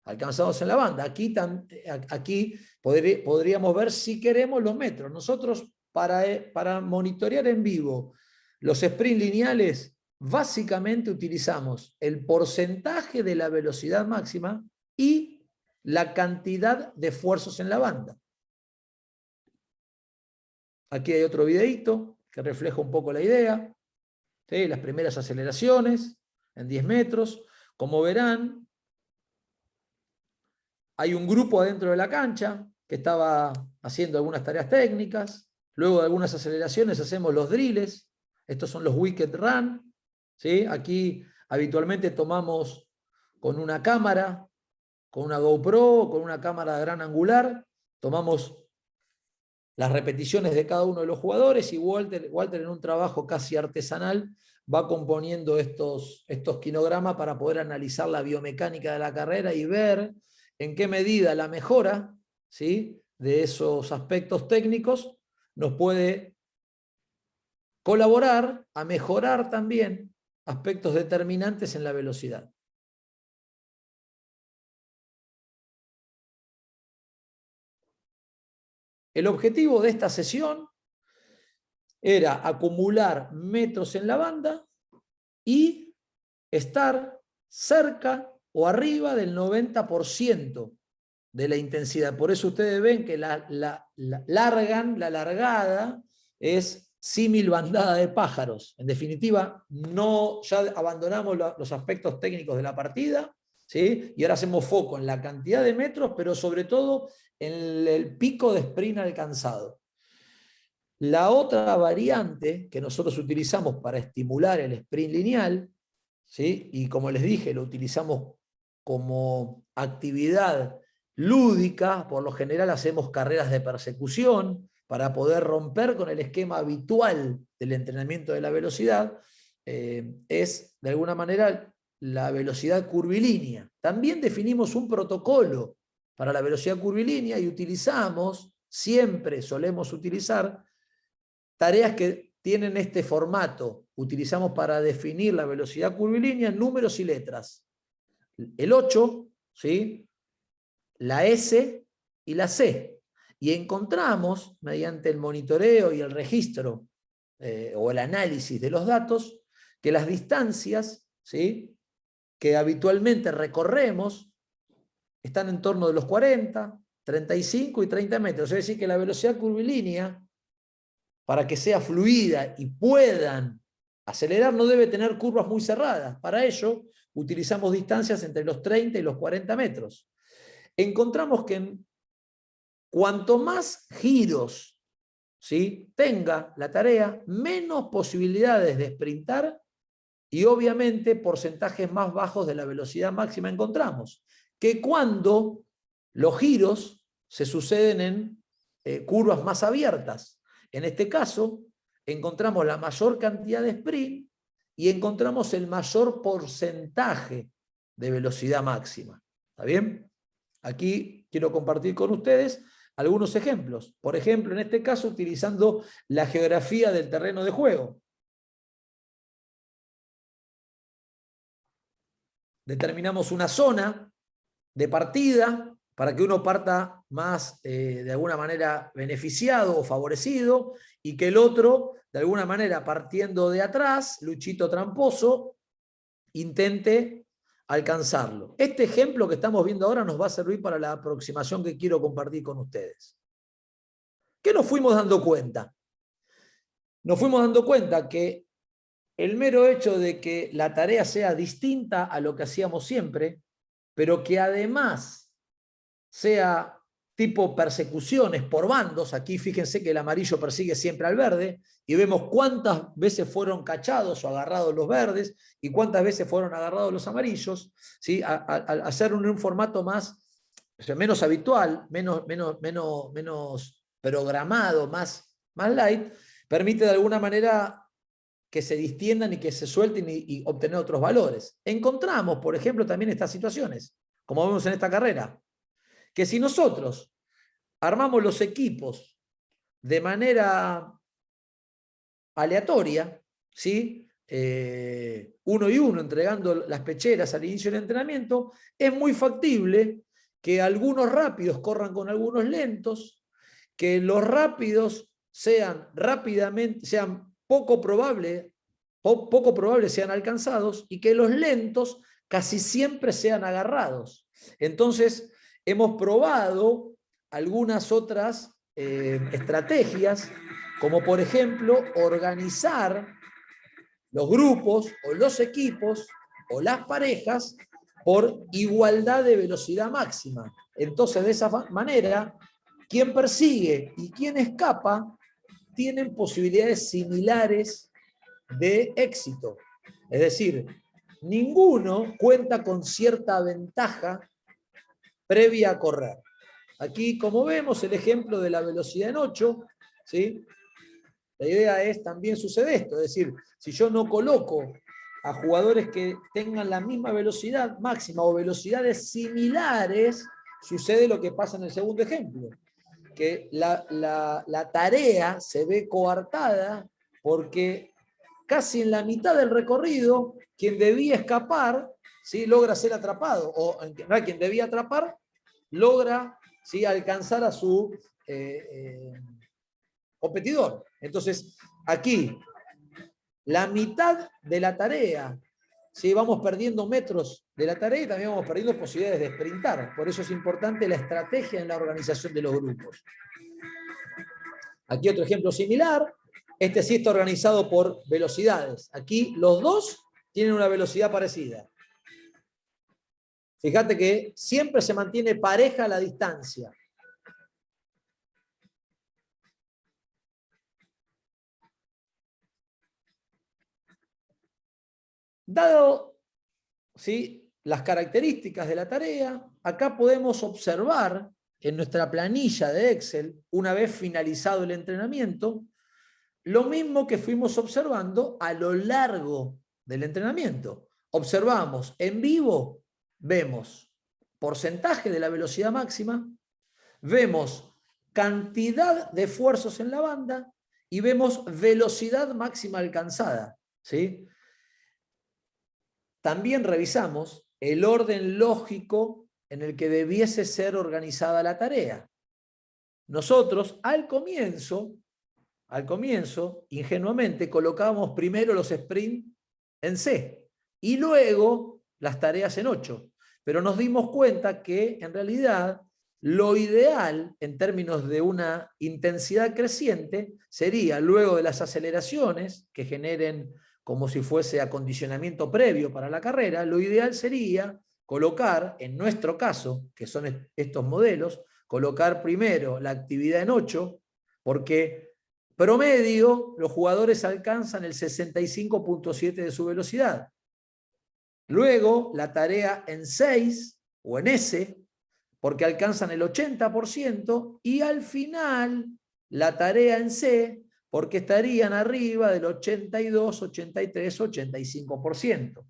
Speaker 1: alcanzados en la banda. Aquí podríamos ver, si queremos, los metros. Nosotros, para monitorear en vivo los sprints lineales, básicamente utilizamos el porcentaje de la velocidad máxima y la cantidad de esfuerzos en la banda. Aquí hay otro videíto que refleja un poco la idea, ¿sí?, las primeras aceleraciones en 10 metros. Como verán, hay un grupo adentro de la cancha que estaba haciendo algunas tareas técnicas. Luego de algunas aceleraciones hacemos los drills. Estos son los wicket run, ¿sí? Aquí habitualmente tomamos con una cámara, con una GoPro, con una cámara de gran angular, tomamos las repeticiones de cada uno de los jugadores y Walter en un trabajo casi artesanal va componiendo estos quinogramas para poder analizar la biomecánica de la carrera y ver en qué medida la mejora, ¿sí?, de esos aspectos técnicos nos puede colaborar a mejorar también aspectos determinantes en la velocidad. El objetivo de esta sesión era acumular metros en la banda y estar cerca o arriba del 90% de la intensidad. Por eso ustedes ven que la largada es símil bandada de pájaros. En definitiva, ya abandonamos los aspectos técnicos de la partida, ¿sí?, y ahora hacemos foco en la cantidad de metros, pero sobre todo en el pico de sprint alcanzado. La otra variante que nosotros utilizamos para estimular el sprint lineal, ¿sí?, y como les dije, lo utilizamos como actividad lúdica, por lo general hacemos carreras de persecución para poder romper con el esquema habitual del entrenamiento de la velocidad, es de alguna manera la velocidad curvilínea. También definimos un protocolo para la velocidad curvilínea y solemos utilizar tareas que tienen este formato. Utilizamos para definir la velocidad curvilínea números y letras. El 8, ¿sí?, la S y la C. Y encontramos, mediante el monitoreo y el registro o el análisis de los datos, que las distancias, ¿sí?, que habitualmente recorremos están en torno de los 40, 35 y 30 metros. Es decir, que la velocidad curvilínea, para que sea fluida y puedan acelerar, no debe tener curvas muy cerradas. Para ello, utilizamos distancias entre los 30 y los 40 metros. Encontramos que cuanto más giros, ¿sí?, tenga la tarea, menos posibilidades de sprintar y obviamente porcentajes más bajos de la velocidad máxima encontramos. que cuando los giros se suceden en curvas más abiertas. En este caso, encontramos la mayor cantidad de sprint y encontramos el mayor porcentaje de velocidad máxima. ¿Está bien? Aquí quiero compartir con ustedes algunos ejemplos. Por ejemplo, en este caso, utilizando la geografía del terreno de juego. Determinamos una zona de partida para que uno parta más, de alguna manera, beneficiado o favorecido, y que el otro, de alguna manera, partiendo de atrás, Luchito tramposo, intente alcanzarlo. Este ejemplo que estamos viendo ahora nos va a servir para la aproximación que quiero compartir con ustedes. ¿Qué nos fuimos dando cuenta? Nos fuimos dando cuenta que el mero hecho de que la tarea sea distinta a lo que hacíamos siempre, pero que además sea tipo persecuciones por bandos, aquí fíjense que el amarillo persigue siempre al verde, y vemos cuántas veces fueron cachados o agarrados los verdes, y cuántas veces fueron agarrados los amarillos, ¿sí? Al hacer un formato más, o sea, menos habitual, menos programado, más light, permite de alguna manera que se distiendan y que se suelten y obtener otros valores. Encontramos, por ejemplo, también estas situaciones, como vemos en esta carrera, que si nosotros armamos los equipos de manera aleatoria, ¿sí? Uno y uno, entregando las pecheras al inicio del entrenamiento, es muy factible que algunos rápidos corran con algunos lentos, que los rápidos sean poco probable sean alcanzados, y que los lentos casi siempre sean agarrados. Entonces, hemos probado algunas otras estrategias, como por ejemplo organizar los grupos o los equipos o las parejas por igualdad de velocidad máxima. Entonces, de esa manera, quien persigue y quien escapa tienen posibilidades similares de éxito. Es decir, ninguno cuenta con cierta ventaja previa a correr. Aquí, como vemos, el ejemplo de la velocidad en 8, ¿sí? La idea es, también sucede esto, es decir, si yo no coloco a jugadores que tengan la misma velocidad máxima o velocidades similares, sucede lo que pasa en el segundo ejemplo, que la tarea se ve coartada porque casi en la mitad del recorrido, quien debía escapar, ¿sí? Logra ser atrapado, o quien debía atrapar, logra, ¿sí? Alcanzar a su competidor. Entonces, aquí, la mitad de la tarea, ¿sí? Vamos perdiendo metros de la tarea y también vamos perdiendo posibilidades de sprintar. Por eso es importante la estrategia en la organización de los grupos. Aquí otro ejemplo similar. Este sí está organizado por velocidades. Aquí los dos tienen una velocidad parecida. Fíjate que siempre se mantiene pareja la distancia. Dado, ¿sí?, las características de la tarea, acá podemos observar en nuestra planilla de Excel, una vez finalizado el entrenamiento, lo mismo que fuimos observando a lo largo del entrenamiento. Observamos en vivo, vemos porcentaje de la velocidad máxima, vemos cantidad de esfuerzos en la banda y vemos velocidad máxima alcanzada, ¿sí? También revisamos el orden lógico en el que debiese ser organizada la tarea. Nosotros, al comienzo, ingenuamente, colocábamos primero los sprints en C y luego las tareas en 8. Pero nos dimos cuenta que, en realidad, lo ideal, en términos de una intensidad creciente, sería, luego de las aceleraciones que generen como si fuese acondicionamiento previo para la carrera, lo ideal sería colocar, en nuestro caso, que son estos modelos, colocar primero la actividad en 8, porque promedio los jugadores alcanzan el 65.7 de su velocidad. Luego la tarea en 6, o en S, porque alcanzan el 80%, y al final la tarea en C, porque estarían arriba del 82, 83, 85%.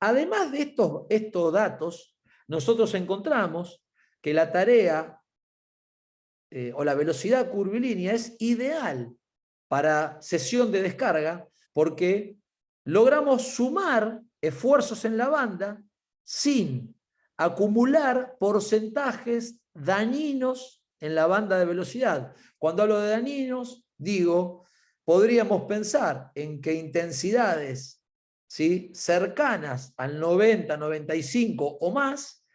Speaker 1: Además de estos datos, nosotros encontramos que la tarea o la velocidad curvilínea es ideal para sesión de descarga porque logramos sumar esfuerzos en la banda sin acumular porcentajes dañinos en la banda de velocidad. Cuando hablo de dañinos, digo, podríamos pensar en que intensidades, ¿sí?, cercanas al 90, 95 o más,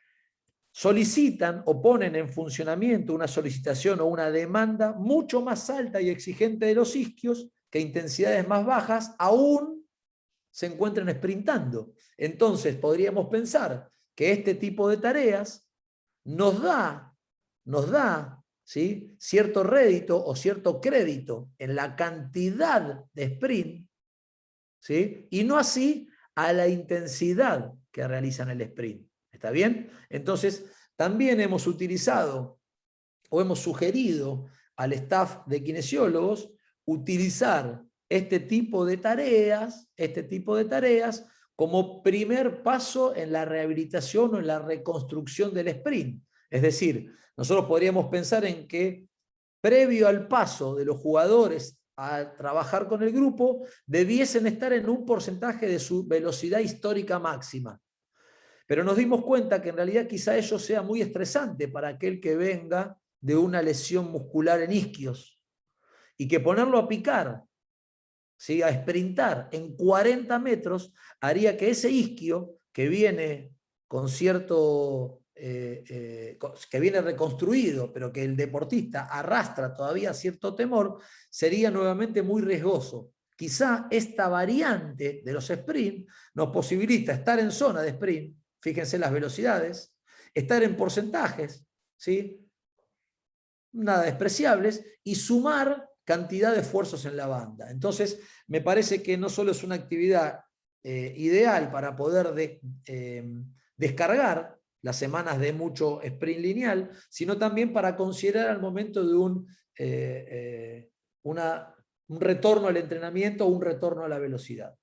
Speaker 1: solicitan o ponen en funcionamiento una solicitación o una demanda mucho más alta y exigente de los isquios que intensidades más bajas aún se encuentren sprintando. Entonces podríamos pensar que este tipo de tareas nos da ¿sí?, cierto rédito o cierto crédito en la cantidad de sprint, ¿sí?, y no así a la intensidad que realizan el sprint. ¿Está bien? Entonces, también hemos utilizado o hemos sugerido al staff de kinesiólogos utilizar este tipo de tareas como primer paso en la rehabilitación o en la reconstrucción del sprint. Es decir, nosotros podríamos pensar en que previo al paso de los jugadores a trabajar con el grupo, debiesen estar en un porcentaje de su velocidad histórica máxima. Pero nos dimos cuenta que en realidad quizá ello sea muy estresante para aquel que venga de una lesión muscular en isquios y que ponerlo a picar, ¿sí?, a sprintar en 40 metros haría que ese isquio que viene con cierto, que viene reconstruido, pero que el deportista arrastra todavía cierto temor, sería nuevamente muy riesgoso. Quizá esta variante de los sprint nos posibilita estar en zona de sprint, fíjense las velocidades, estar en porcentajes, ¿sí?, nada despreciables, y sumar cantidad de esfuerzos en la banda. Entonces, me parece que no solo es una actividad ideal para poder descargar las semanas de mucho sprint lineal, sino también para considerar al momento de un retorno al entrenamiento o un retorno a la velocidad.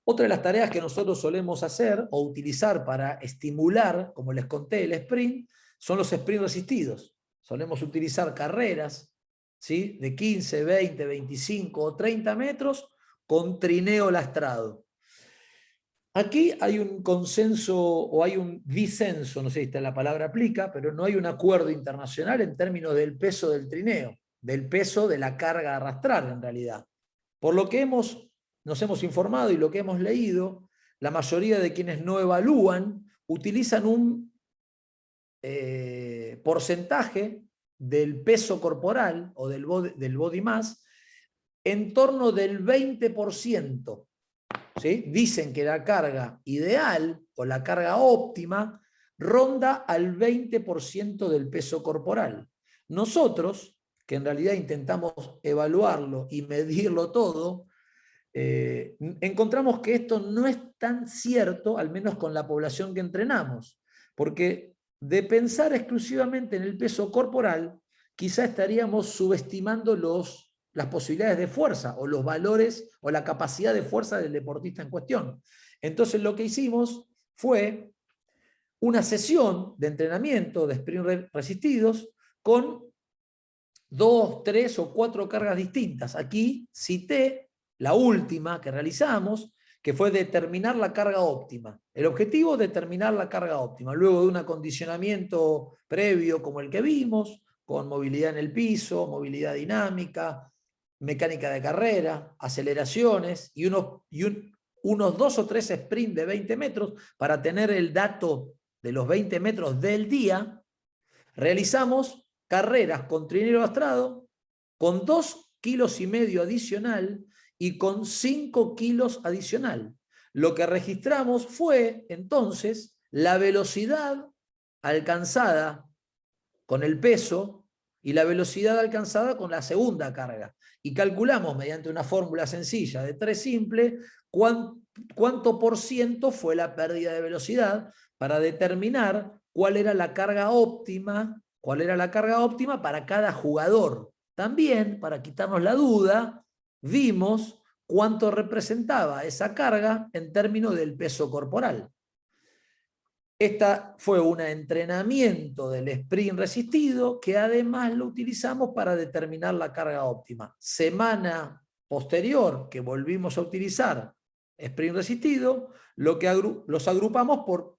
Speaker 1: Otra de las tareas que nosotros solemos hacer o utilizar para estimular, como les conté, el sprint, son los sprint resistidos. Solemos utilizar carreras, ¿sí?, de 15, 20, 25 o 30 metros con trineo lastrado. Aquí hay un consenso o hay un disenso, no sé si esta la palabra aplica, pero no hay un acuerdo internacional en términos del peso del trineo, del peso de la carga a arrastrar en realidad. Por lo que nos hemos informado y lo que hemos leído, la mayoría de quienes no evalúan utilizan un porcentaje del peso corporal o del body mass en torno del 20%. ¿Sí? Dicen que la carga ideal o la carga óptima ronda al 20% del peso corporal. Nosotros, que en realidad intentamos evaluarlo y medirlo todo, encontramos que esto no es tan cierto, al menos con la población que entrenamos, porque de pensar exclusivamente en el peso corporal, quizá estaríamos subestimando las posibilidades de fuerza o los valores o la capacidad de fuerza del deportista en cuestión. Entonces lo que hicimos fue una sesión de entrenamiento de sprint resistidos con 2, 3 o 4 cargas distintas. Aquí cité la última que realizamos, que fue determinar la carga óptima. El objetivo es determinar la carga óptima, luego de un acondicionamiento previo como el que vimos, con movilidad en el piso, movilidad dinámica, mecánica de carrera, aceleraciones y unos 2 o 3 sprints de 20 metros para tener el dato de los 20 metros del día. Realizamos carreras con trineo lastrado, con 2,5 kilos adicional y con 5 kilos adicional. Lo que registramos fue, entonces, la velocidad alcanzada con el peso y la velocidad alcanzada con la segunda carga. Y calculamos mediante una fórmula sencilla de 3 simple cuánto por ciento fue la pérdida de velocidad para determinar cuál era la carga óptima para cada jugador. También, para quitarnos la duda, vimos cuánto representaba esa carga en términos del peso corporal. Esta fue un entrenamiento del sprint resistido que además lo utilizamos para determinar la carga óptima. Semana posterior que volvimos a utilizar sprint resistido, los agrupamos por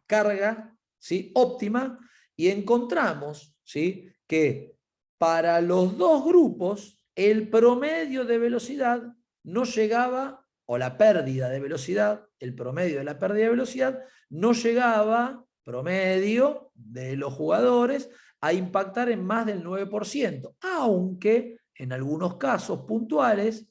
Speaker 1: carga, ¿sí?, óptima, y encontramos, ¿sí?, que para los dos grupos el promedio de velocidad no llegaba, o la pérdida de velocidad, el promedio de la pérdida de velocidad no llegaba, promedio de los jugadores, a impactar en más del 9%, aunque en algunos casos puntuales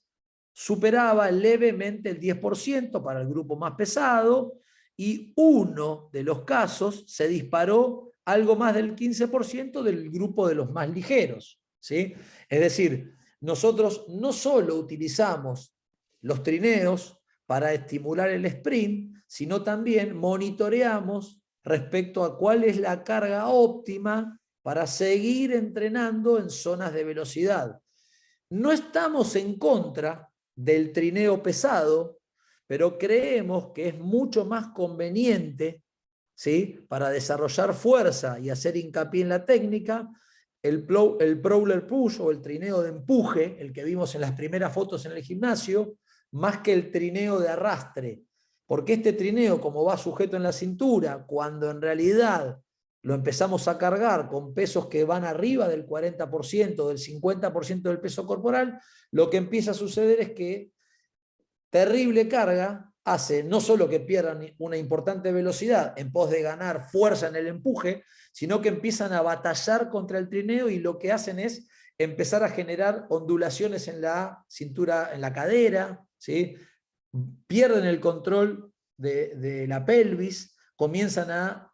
Speaker 1: superaba levemente el 10% para el grupo más pesado, y uno de los casos se disparó algo más del 15% del grupo de los más ligeros, ¿sí? Es decir, nosotros no solo utilizamos los trineos para estimular el sprint, sino también monitoreamos respecto a cuál es la carga óptima para seguir entrenando en zonas de velocidad. No estamos en contra del trineo pesado, pero creemos que es mucho más conveniente, ¿sí?, para desarrollar fuerza y hacer hincapié en la técnica, el prowler push o el trineo de empuje, el que vimos en las primeras fotos en el gimnasio, más que el trineo de arrastre. Porque este trineo, como va sujeto en la cintura, cuando en realidad lo empezamos a cargar con pesos que van arriba del 40%, del 50% del peso corporal, lo que empieza a suceder es que terrible carga hace no solo que pierdan una importante velocidad en pos de ganar fuerza en el empuje, sino que empiezan a batallar contra el trineo y lo que hacen es empezar a generar ondulaciones en la cintura, en la cadera, ¿sí? Pierden el control de la pelvis, comienzan a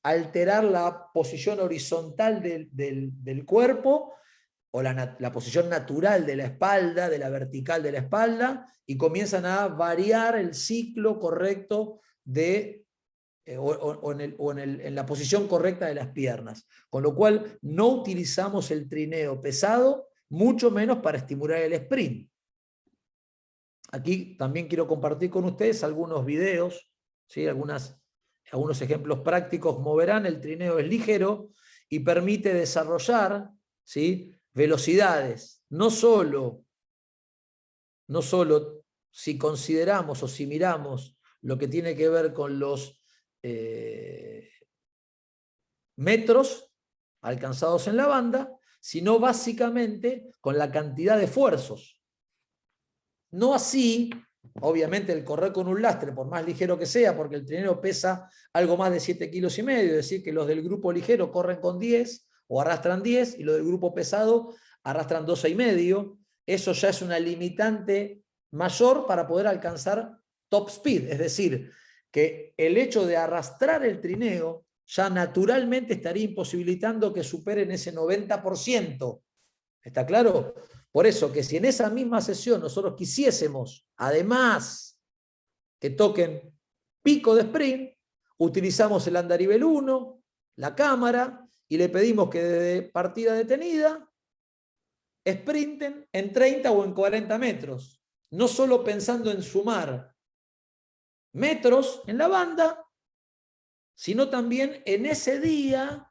Speaker 1: alterar la posición horizontal del cuerpo, o la posición natural de la espalda, de la vertical de la espalda, y comienzan a variar el ciclo correcto en la posición correcta de las piernas. Con lo cual no utilizamos el trineo pesado, mucho menos para estimular el sprint. Aquí también quiero compartir con ustedes algunos videos, ¿sí?, algunos ejemplos prácticos. Como verán, el trineo es ligero y permite desarrollar, ¿sí?, velocidades. No solo si consideramos o si miramos lo que tiene que ver con los metros alcanzados en la banda, sino básicamente con la cantidad de esfuerzos. No así, obviamente, el correr con un lastre, por más ligero que sea, porque el trineo pesa algo más de 7,5 kilos, es decir, que los del grupo ligero corren con 10 o arrastran 10, y los del grupo pesado arrastran 12,5. Eso ya es una limitante mayor para poder alcanzar top speed, es decir, que el hecho de arrastrar el trineo ya naturalmente estaría imposibilitando que superen ese 90%. ¿Está claro? Por eso que si en esa misma sesión nosotros quisiésemos, además que toquen pico de sprint, utilizamos el andarivel 1, la cámara, y le pedimos que desde partida detenida sprinten en 30 o en 40 metros. No solo pensando en sumar metros en la banda, sino también en ese día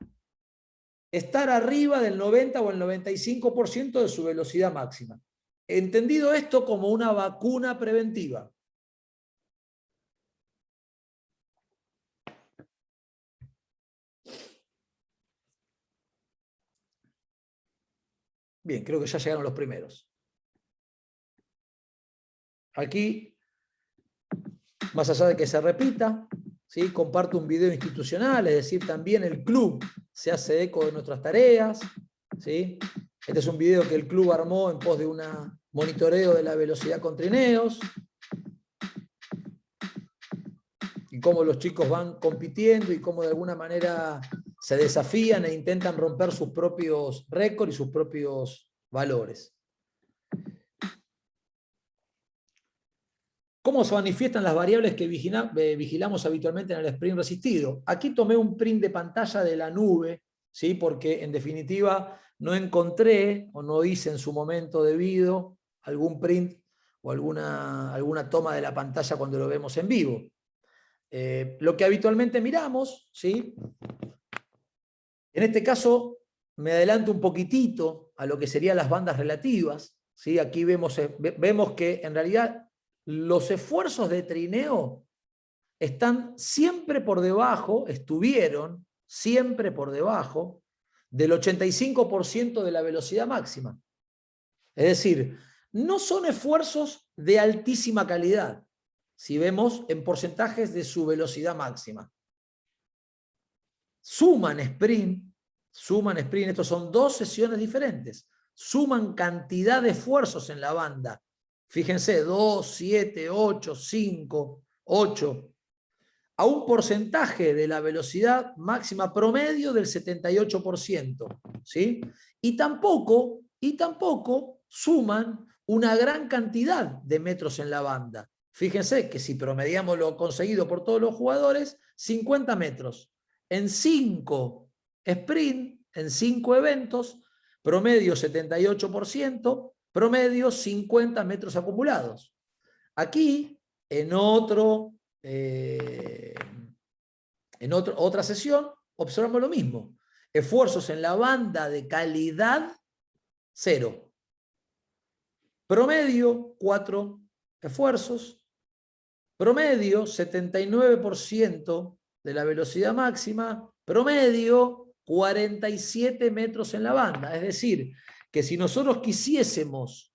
Speaker 1: estar arriba del 90 o el 95% de su velocidad máxima. Entendido esto como una vacuna preventiva. Bien, creo que ya llegaron los primeros. Aquí, más allá de que se repita, ¿sí?, comparto un video institucional, es decir, también el club se hace eco de nuestras tareas, ¿sí? Este es un video que el club armó en pos de un monitoreo de la velocidad con trineos, y cómo los chicos van compitiendo y cómo de alguna manera se desafían e intentan romper sus propios récords y sus propios valores. ¿Cómo se manifiestan las variables que vigilamos habitualmente en el sprint resistido? Aquí tomé un print de pantalla de la nube, ¿sí? Porque en definitiva no encontré o no hice en su momento debido algún print o alguna toma de la pantalla cuando lo vemos en vivo. Lo que habitualmente miramos, ¿sí? En este caso me adelanto un poquitito a lo que serían las bandas relativas, ¿sí? Aquí vemos que en realidad los esfuerzos de trineo están siempre por debajo, estuvieron siempre por debajo del 85% de la velocidad máxima. Es decir, no son esfuerzos de altísima calidad, si vemos en porcentajes de su velocidad máxima. Suman sprint, estos son dos sesiones diferentes, suman cantidad de esfuerzos en la banda. Fíjense, 2, 7, 8, 5, 8, a un porcentaje de la velocidad máxima promedio del 78%, ¿sí? Y tampoco suman una gran cantidad de metros en la banda. Fíjense que si promediamos lo conseguido por todos los jugadores, 50 metros. En 5 sprint, en 5 eventos, promedio 78%, promedio 50 metros acumulados. Aquí, en otra sesión, observamos lo mismo. Esfuerzos en la banda de calidad, 0. Promedio, 4 esfuerzos. Promedio, 79% de la velocidad máxima. Promedio, 47 metros en la banda. Es decir, que si nosotros quisiésemos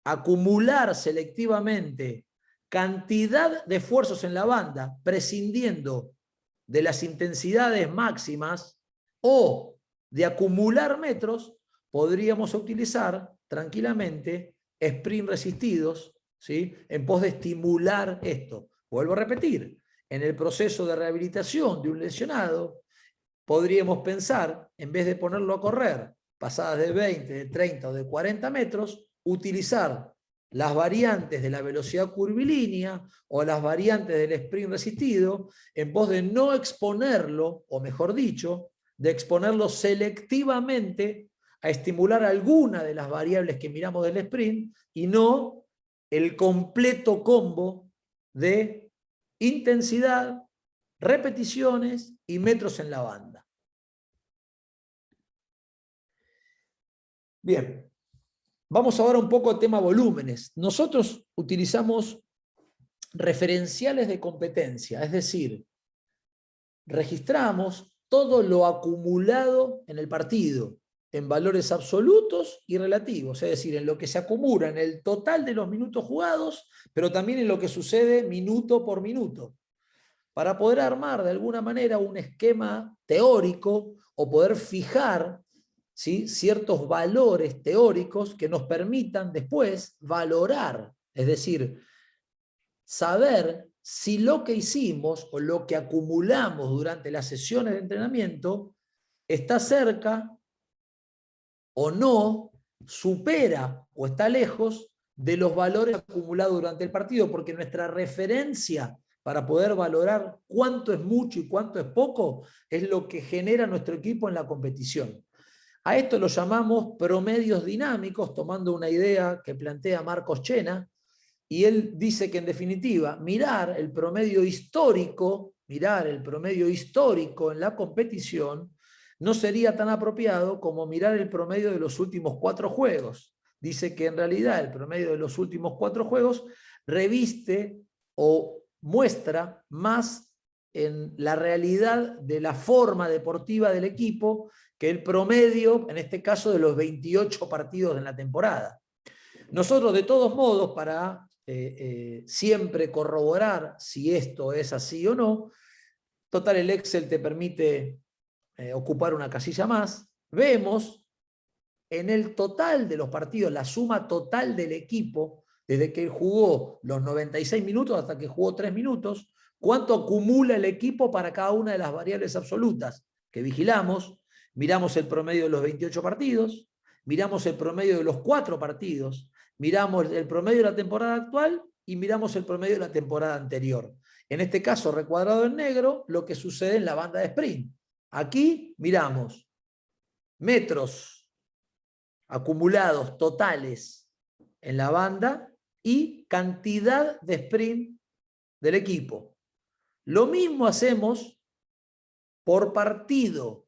Speaker 1: acumular selectivamente cantidad de esfuerzos en la banda, prescindiendo de las intensidades máximas o de acumular metros, podríamos utilizar tranquilamente sprint resistidos, ¿sí? En pos de estimular esto. Vuelvo a repetir, en el proceso de rehabilitación de un lesionado, podríamos pensar, en vez de ponerlo a correr pasadas de 20, de 30 o de 40 metros, utilizar las variantes de la velocidad curvilínea o las variantes del sprint resistido, en pos de no exponerlo, o mejor dicho, de exponerlo selectivamente a estimular alguna de las variables que miramos del sprint y no el completo combo de intensidad, repeticiones y metros en la banda. Bien, vamos ahora un poco al tema volúmenes. Nosotros utilizamos referenciales de competencia, es decir, registramos todo lo acumulado en el partido, en valores absolutos y relativos, es decir, en lo que se acumula en el total de los minutos jugados, pero también en lo que sucede minuto por minuto, para poder armar de alguna manera un esquema teórico o poder fijar, ¿sí?, ciertos valores teóricos que nos permitan después valorar, es decir, saber si lo que hicimos o lo que acumulamos durante las sesiones de entrenamiento está cerca o no, supera o está lejos de los valores acumulados durante el partido, porque nuestra referencia para poder valorar cuánto es mucho y cuánto es poco es lo que genera nuestro equipo en la competición. A esto lo llamamos promedios dinámicos, tomando una idea que plantea Marcos Chena, y él dice que en definitiva, mirar el promedio histórico en la competición no sería tan apropiado como mirar el promedio de los últimos 4 juegos. Dice que en realidad el promedio de los últimos 4 juegos reviste o muestra más en la realidad de la forma deportiva del equipo que el promedio, en este caso, de los 28 partidos en la temporada. Nosotros, de todos modos, para siempre corroborar si esto es así o no, total, el Excel te permite ocupar una casilla más, vemos en el total de los partidos, la suma total del equipo, desde que jugó los 96 minutos hasta que jugó 3 minutos, cuánto acumula el equipo para cada una de las variables absolutas que vigilamos. Miramos el promedio de los 28 partidos, miramos el promedio de los 4 partidos, miramos el promedio de la temporada actual y miramos el promedio de la temporada anterior. En este caso, recuadrado en negro, lo que sucede en la banda de sprint. Aquí miramos metros acumulados totales en la banda y cantidad de sprint del equipo. Lo mismo hacemos por partido,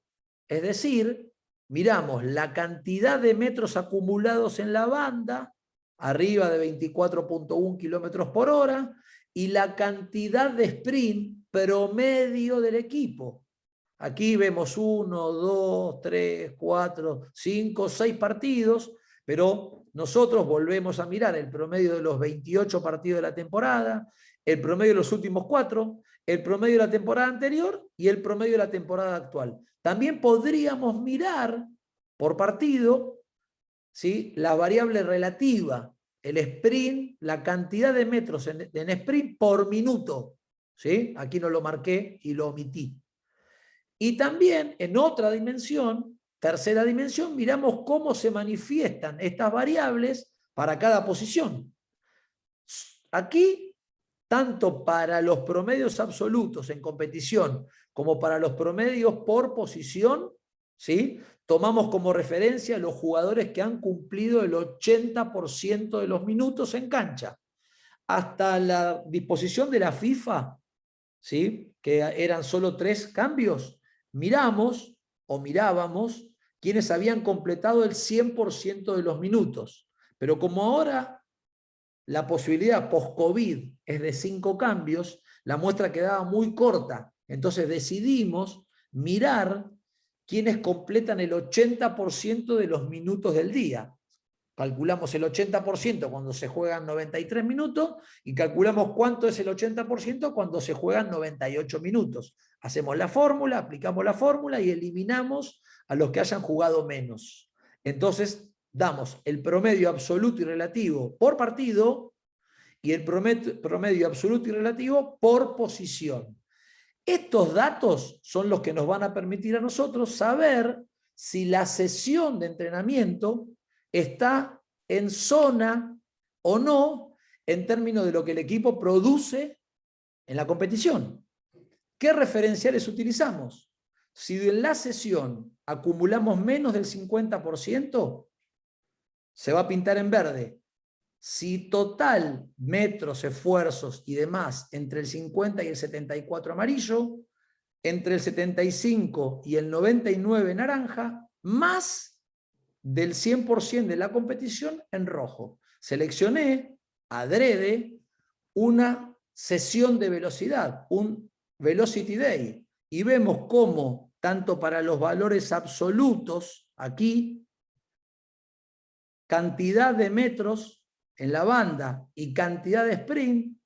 Speaker 1: es decir, miramos la cantidad de metros acumulados en la banda, arriba de 24.1 kilómetros por hora, y la cantidad de sprint promedio del equipo. Aquí vemos 1, 2, 3, 4, 5, 6 partidos, pero nosotros volvemos a mirar el promedio de los 28 partidos de la temporada, el promedio de los últimos 4, el promedio de la temporada anterior y el promedio de la temporada actual. También podríamos mirar por partido, ¿sí?, la variable relativa, el sprint, la cantidad de metros en sprint por minuto. ¿Sí? Aquí no lo marqué y lo omití. Y también en otra dimensión, tercera dimensión, miramos cómo se manifiestan estas variables para cada posición. Aquí, tanto para los promedios absolutos en competición como para los promedios por posición, ¿sí?, tomamos como referencia los jugadores que han cumplido el 80% de los minutos en cancha. Hasta la disposición de la FIFA, ¿sí?, que eran solo 3 cambios, miramos o mirábamos quienes habían completado el 100% de los minutos. Pero como ahora la posibilidad post-COVID es de 5 cambios, la muestra quedaba muy corta. Entonces decidimos mirar quienes completan el 80% de los minutos del día. Calculamos el 80% cuando se juegan 93 minutos y calculamos cuánto es el 80% cuando se juegan 98 minutos. Hacemos la fórmula, aplicamos la fórmula y eliminamos a los que hayan jugado menos. Entonces damos el promedio absoluto y relativo por partido y el promedio absoluto y relativo por posición. Estos datos son los que nos van a permitir a nosotros saber si la sesión de entrenamiento está en zona o no en términos de lo que el equipo produce en la competición. ¿Qué referenciales utilizamos? Si en la sesión acumulamos menos del 50%, se va a pintar en verde. Si total metros, esfuerzos y demás entre el 50 y el 74 amarillo, entre el 75 y el 99 naranja, más del 100% de la competición en rojo. Seleccioné adrede una sesión de velocidad, un Velocity Day, y vemos cómo tanto para los valores absolutos, aquí, cantidad de metros en la banda y cantidad de sprint,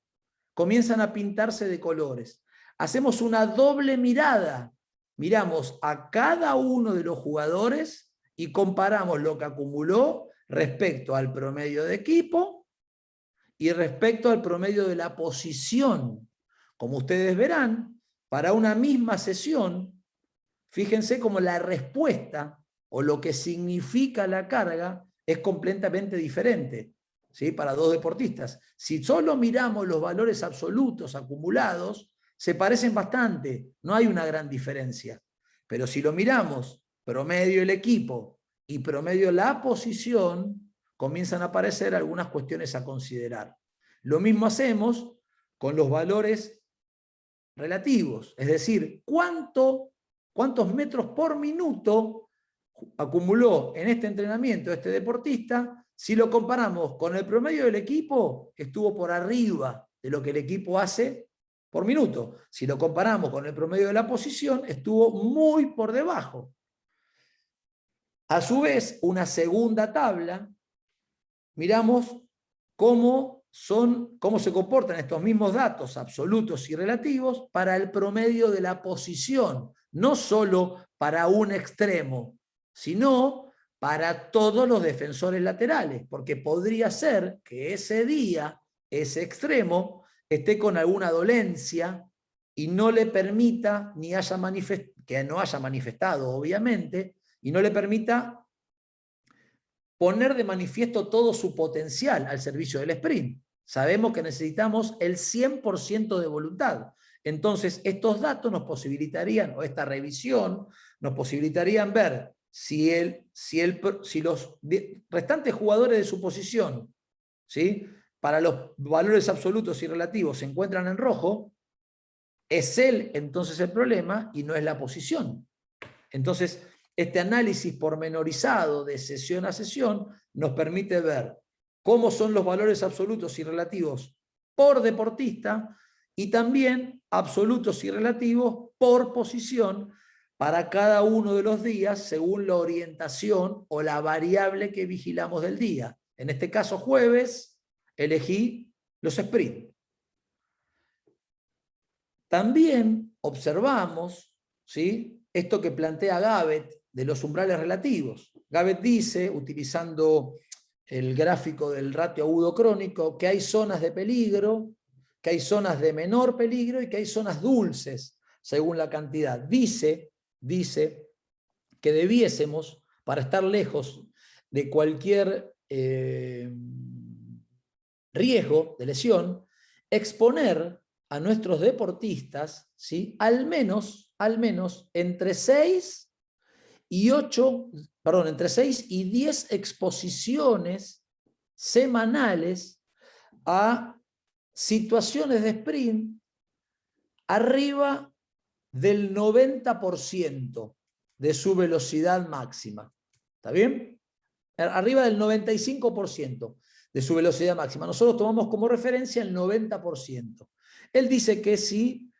Speaker 1: comienzan a pintarse de colores. Hacemos una doble mirada, miramos a cada uno de los jugadores y comparamos lo que acumuló respecto al promedio de equipo y respecto al promedio de la posición. Como ustedes verán, para una misma sesión, fíjense cómo la respuesta o lo que significa la carga es completamente diferente, ¿sí?, para dos deportistas. Si solo miramos los valores absolutos acumulados, se parecen bastante, no hay una gran diferencia. Pero si lo miramos promedio el equipo y promedio la posición, comienzan a aparecer algunas cuestiones a considerar. Lo mismo hacemos con los valores relativos, es decir, cuántos metros por minuto acumuló en este entrenamiento este deportista. Si lo comparamos con el promedio del equipo, estuvo por arriba de lo que el equipo hace por minuto. Si lo comparamos con el promedio de la posición, estuvo muy por debajo. A su vez, una segunda tabla, miramos cómo se comportan estos mismos datos absolutos y relativos para el promedio de la posición, no solo para un extremo, sino para todos los defensores laterales, porque podría ser que ese día, ese extremo, esté con alguna dolencia y no le permita, que no haya manifestado, obviamente, y no le permita poner de manifiesto todo su potencial al servicio del sprint. Sabemos que necesitamos el 100% de voluntad. Entonces, estos datos nos posibilitarían, o esta revisión, nos posibilitarían ver si los restantes jugadores de su posición, ¿sí?, para los valores absolutos y relativos se encuentran en rojo, es él entonces el problema y no es la posición. Entonces, este análisis pormenorizado de sesión a sesión nos permite ver cómo son los valores absolutos y relativos por deportista y también absolutos y relativos por posición para cada uno de los días según la orientación o la variable que vigilamos del día. En este caso, jueves, elegí los sprints. También observamos, ¿sí?, esto que plantea Gavet de los umbrales relativos. Gavet dice, utilizando el gráfico del ratio agudo crónico, que hay zonas de peligro, que hay zonas de menor peligro y que hay zonas dulces, según la cantidad. Dice que debiésemos, para estar lejos de cualquier riesgo de lesión, exponer a nuestros deportistas, ¿sí?, al menos entre 6 y 10 exposiciones semanales a situaciones de sprint arriba del 90% de su velocidad máxima. ¿Está bien? Arriba del 95% de su velocidad máxima. Nosotros tomamos como referencia el 90%. Él dice que si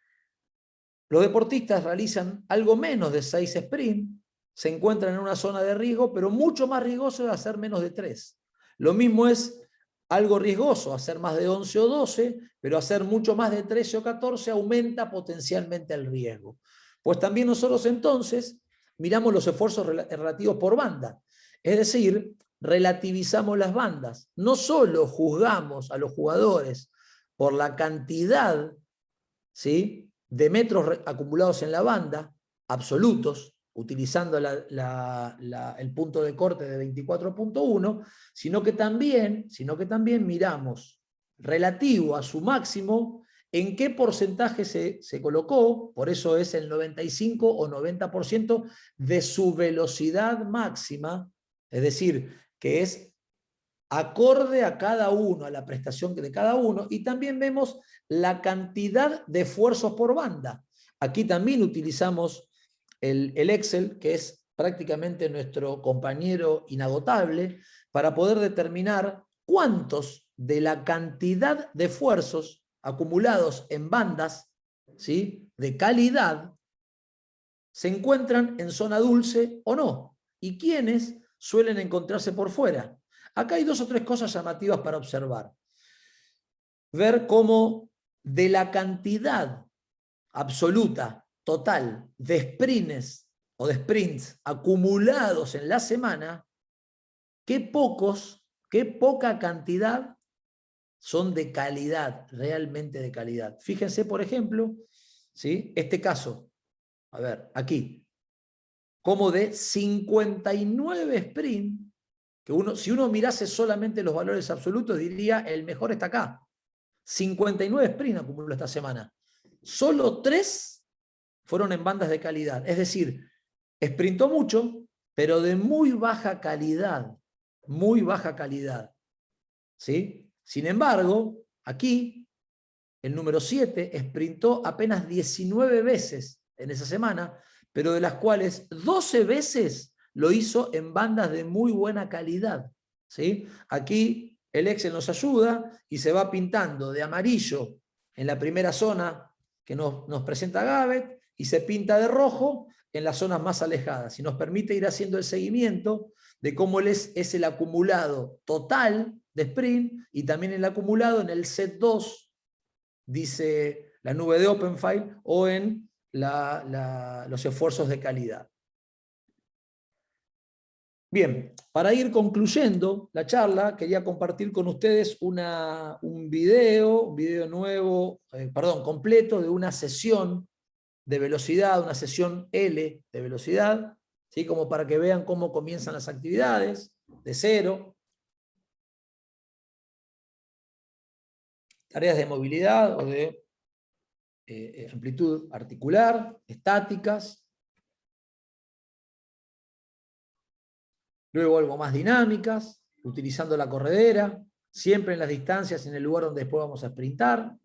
Speaker 1: los deportistas realizan algo menos de 6 sprints, se encuentran en una zona de riesgo, pero mucho más riesgoso es hacer menos de 3. Lo mismo es algo riesgoso, hacer más de 11 o 12, pero hacer mucho más de 13 o 14 aumenta potencialmente el riesgo. Pues también nosotros entonces miramos los esfuerzos relativos por banda. Es decir, relativizamos las bandas. No solo juzgamos a los jugadores por la cantidad, ¿sí?, de metros acumulados en la banda, absolutos, utilizando el punto de corte de 24.1, sino que también miramos relativo a su máximo en qué porcentaje se colocó, por eso es el 95 o 90% de su velocidad máxima, es decir, que es acorde a cada uno, a la prestación de cada uno, y también vemos la cantidad de esfuerzos por banda. Aquí también utilizamos el Excel, que es prácticamente nuestro compañero inagotable, para poder determinar cuántos de la cantidad de esfuerzos acumulados en bandas, ¿sí?, de calidad, se encuentran en zona dulce o no, y quiénes suelen encontrarse por fuera. Acá hay 2 o 3 cosas llamativas para observar. Ver cómo de la cantidad absoluta, total, de sprints o de sprints acumulados en la semana, qué poca cantidad son de calidad, realmente de calidad. Fíjense, por ejemplo, ¿sí?, este caso. A ver, aquí. Como de 59 sprints, que si uno mirase solamente los valores absolutos, diría el mejor está acá. 59 sprints acumuló esta semana. Solo 3 fueron en bandas de calidad. Es decir, sprintó mucho, pero de muy baja calidad. Muy baja calidad. ¿Sí? Sin embargo, aquí, el número 7 sprintó apenas 19 veces en esa semana, pero de las cuales 12 veces lo hizo en bandas de muy buena calidad. ¿Sí? Aquí el Excel nos ayuda y se va pintando de amarillo en la primera zona que nos presenta Gavet y se pinta de rojo en las zonas más alejadas y nos permite ir haciendo el seguimiento de cómo es el acumulado total de sprint y también el acumulado en el set 2, dice la nube de OpenFile, o en los esfuerzos de calidad. Bien, para ir concluyendo la charla, quería compartir con ustedes un video nuevo, completo de una sesión de velocidad, una sesión L de velocidad, ¿sí?, como para que vean cómo comienzan las actividades, de 0. tareas de movilidad o de amplitud articular, estáticas. Luego algo más dinámicas, utilizando la corredera, siempre en las distancias, en el lugar donde después vamos a sprintar.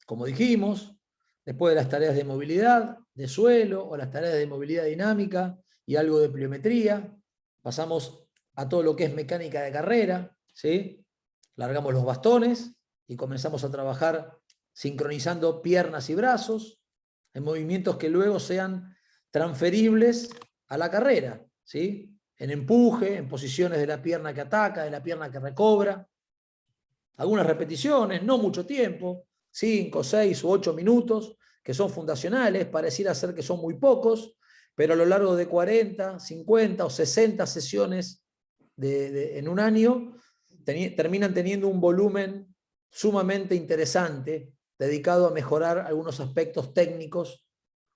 Speaker 1: Como dijimos, después de las tareas de movilidad, de suelo, o las tareas de movilidad dinámica y algo de pliometría, pasamos a todo lo que es mecánica de carrera, ¿sí? Largamos los bastones y comenzamos a trabajar sincronizando piernas y brazos, en movimientos que luego sean transferibles a la carrera, ¿sí? En empuje, en posiciones de la pierna que ataca, de la pierna que recobra. Algunas repeticiones, no mucho tiempo, 5, 6 u 8 minutos, que son fundacionales, pareciera ser que son muy pocos, pero a lo largo de 40, 50 o 60 sesiones en un año, terminan teniendo un volumen sumamente interesante, dedicado a mejorar algunos aspectos técnicos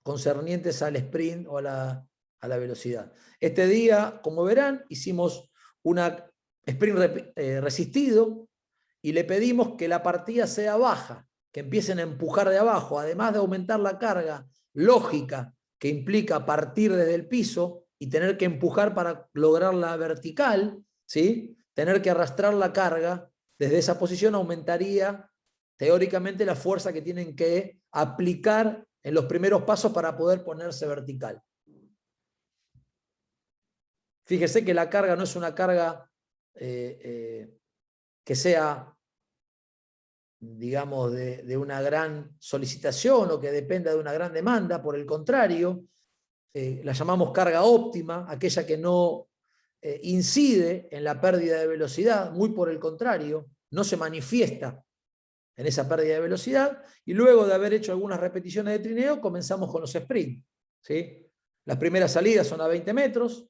Speaker 1: concernientes al sprint o a la velocidad. Este día, como verán, hicimos una sprint resistido, y le pedimos que la partida sea baja, que empiecen a empujar de abajo, además de aumentar la carga lógica que implica partir desde el piso y tener que empujar para lograr la vertical, ¿sí? Tener que arrastrar la carga desde esa posición aumentaría teóricamente la fuerza que tienen que aplicar en los primeros pasos para poder ponerse vertical. Fíjese que la carga no es una carga que sea, digamos, de una gran solicitación o que dependa de una gran demanda. Por el contrario, la llamamos carga óptima, aquella que no incide en la pérdida de velocidad, muy por el contrario, no se manifiesta en esa pérdida de velocidad, y luego de haber hecho algunas repeticiones de trineo, comenzamos con los sprints, ¿sí? Las primeras salidas son a 20 metros,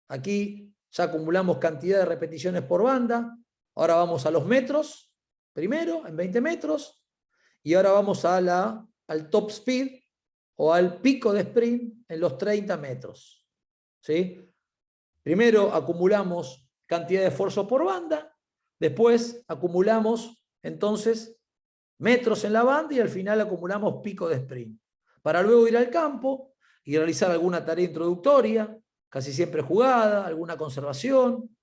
Speaker 1: aquí ya acumulamos cantidad de repeticiones por banda, ahora vamos a los metros, primero en 20 metros, y ahora vamos al top speed o al pico de sprint en los 30 metros. ¿Sí? Primero acumulamos cantidad de esfuerzo por banda, después acumulamos entonces metros en la banda y al final acumulamos pico de sprint. Para luego ir al campo y realizar alguna tarea introductoria, casi siempre jugada, alguna conservación,